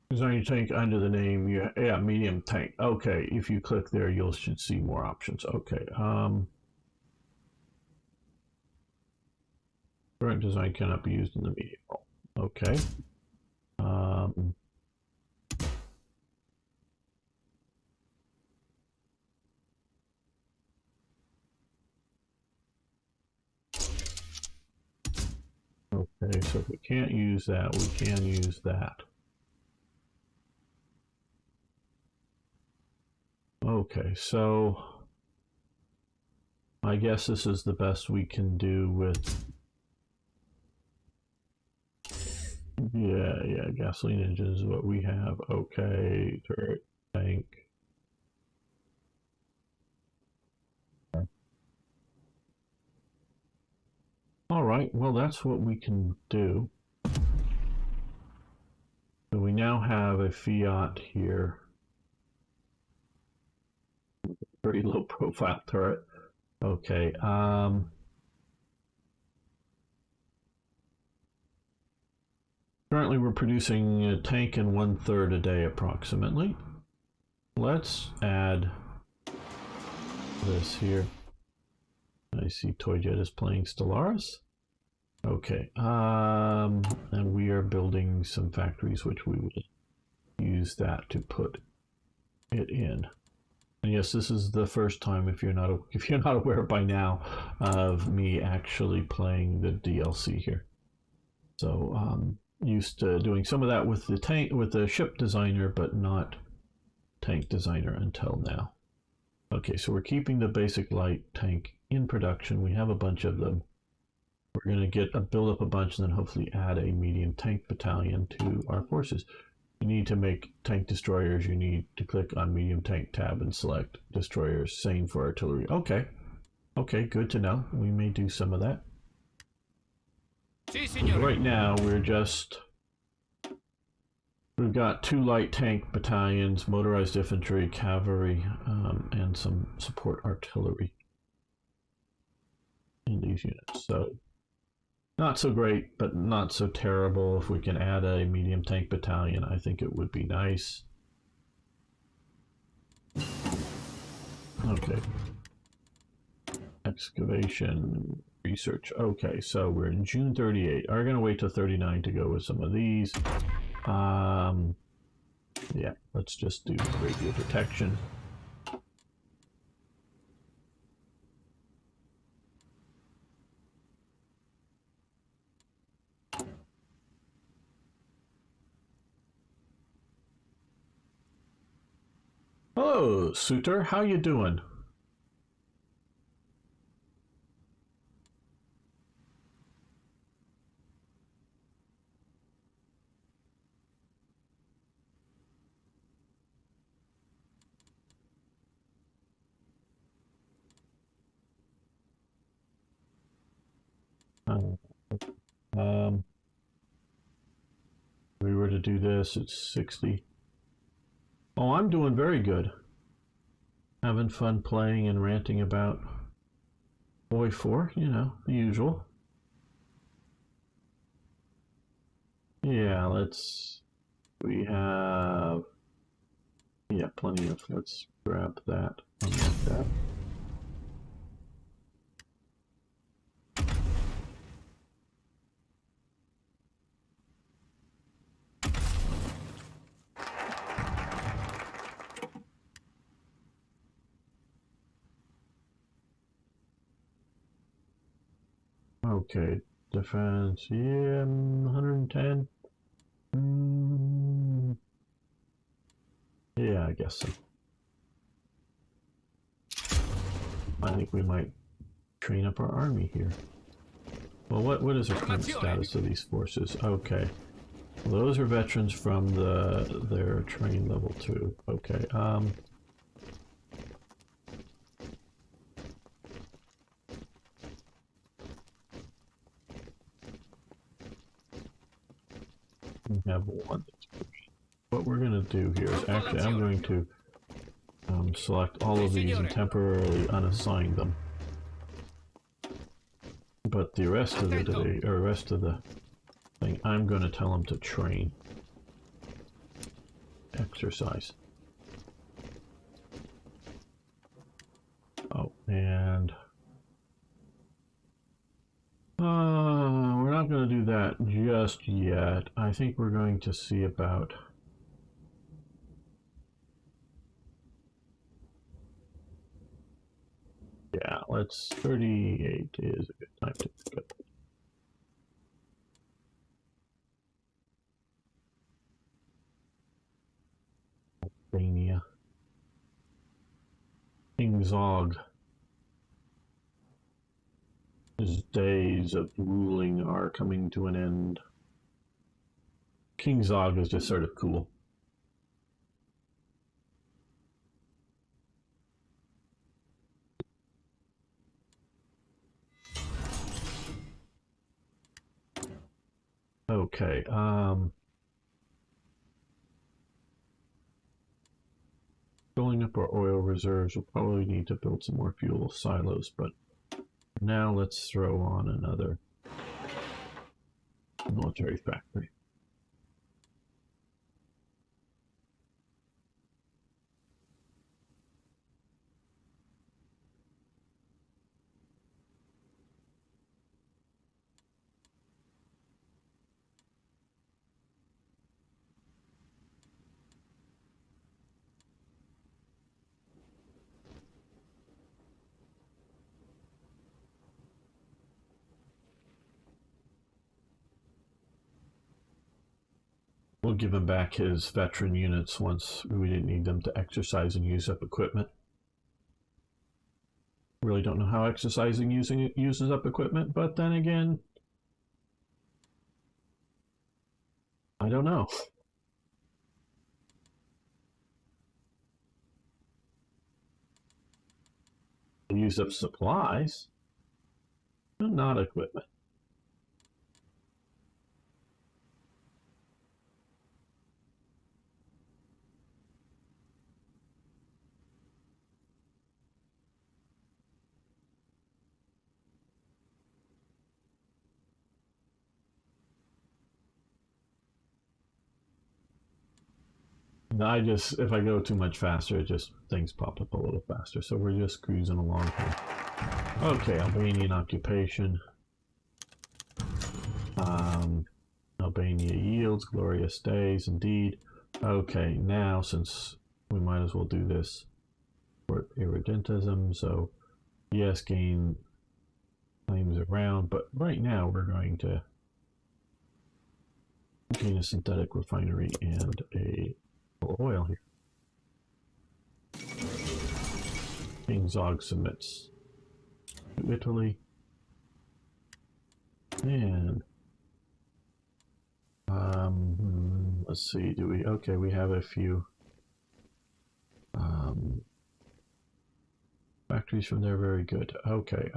Design your tank under the name, yeah, medium tank. Okay, if you click there, you should see more options. Okay, current design cannot be used in the medium. Okay. Okay, so if we can't use that, we can use that. Okay, so I guess this is the best we can do with... Yeah, gasoline engine is what we have. Okay, turret, tank. All right, well, that's what we can do. So we now have a Fiat here. Very low profile turret. Okay, currently we're producing a tank in 1/3 a day approximately. Let's add this here. I see Toyjet is playing Stellaris. Okay, and we are building some factories which we will use that to put it in. And yes, this is the first time, if you're not aware by now, of me actually playing the DLC here. So used to doing some of that with the ship designer, but not tank designer until now. Okay, so we're keeping the basic light tank in production. We have a bunch of them. We're going to build up a bunch and then hopefully add a medium tank battalion to our forces. You need to make tank destroyers. You need to click on medium tank tab and select destroyers. Same for artillery. Okay, good to know. We may do some of that. Si, signore. Right now we've got 2 light tank battalions, motorized infantry, cavalry, and some support artillery in these units. So not so great, but not so terrible. If we can add a medium tank battalion, I think it would be nice. Okay. Excavation, research. Okay, so we're in June 38. Are going to wait till 39 to go with some of these. Yeah, let's just do radio detection. Hello, Suitor. How you doing? Um, we were to do this, it's 60. Oh, I'm doing very good. Having fun playing and ranting about HOI IV, you know, the usual. Yeah, we have, yeah, plenty of, let's grab that, unlock that. Okay, defense, yeah, 110. Yeah, I guess so. I think we might train up our army here. Well, what is the current status of these forces? Okay, well, those are veterans from their train level 2. Okay, we have one. What we're going to do here is actually I'm going to select all of these and temporarily unassign them. But the rest of the day, or rest of the thing, I'm going to tell them to train. Exercise. Oh, and we're not going to do that just yet. I think we're going to see about yeah, let's 38 is a good time to pick up. Albania. King Zog. His days of ruling are coming to an end. King Zog is just sort of cool. Okay, filling up our oil reserves, we'll probably need to build some more fuel silos, but now let's throw on another military factory. We'll give him back his veteran units once we didn't need them to exercise and use up equipment. Really don't know how exercising using it uses up equipment, but then again, I don't know. Use up supplies, but not equipment. If I go too much faster, things pop up a little faster. So we're just cruising along here. Okay, Albanian occupation. Albania yields, glorious days indeed. Okay, now since we might as well do this for irredentism, so yes, gain claims around, but right now we're going to gain a synthetic refinery and a oil here. King Zog submits to Italy. And let's see, okay, we have a few factories from there, very good. Okay,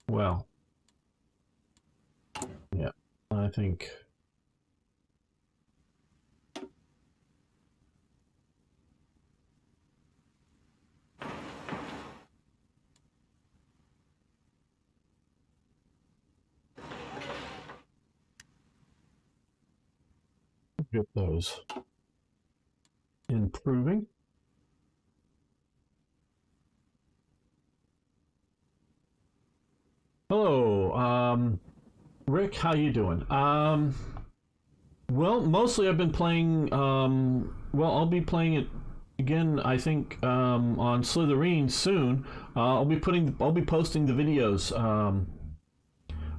Well, yeah, I think. Get those improving. Hello, Rick. How you doing? Well, mostly I've been playing. Well, I'll be playing it again. I think on Slitherine soon. I'll be posting the videos.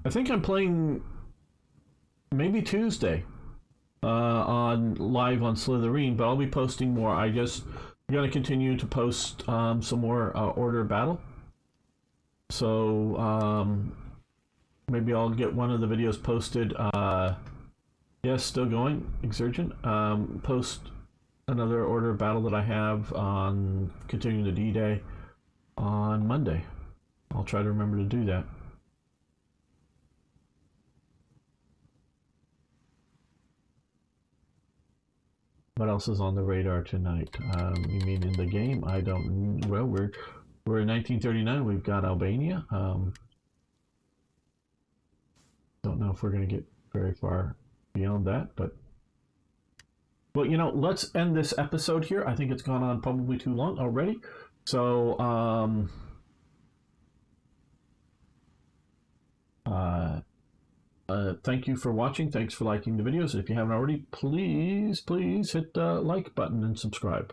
I think I'm playing maybe Tuesday. On live on Slitherine, but I'll be posting more. I guess I'm gonna continue to post some more Order of Battle. So maybe I'll get one of the videos posted. Yes, still going. Exurgent. Post another Order of Battle that I have on continuing the D-Day on Monday. I'll try to remember to do that. What else is on the radar tonight? You mean in the game? I don't. Well, we're in 1939. We've got Albania. Don't know if we're going to get very far beyond that, but well, you know, let's end this episode here. I think it's gone on probably too long already. So, thank you for watching. Thanks for liking the videos. If you haven't already, please hit the like button and subscribe.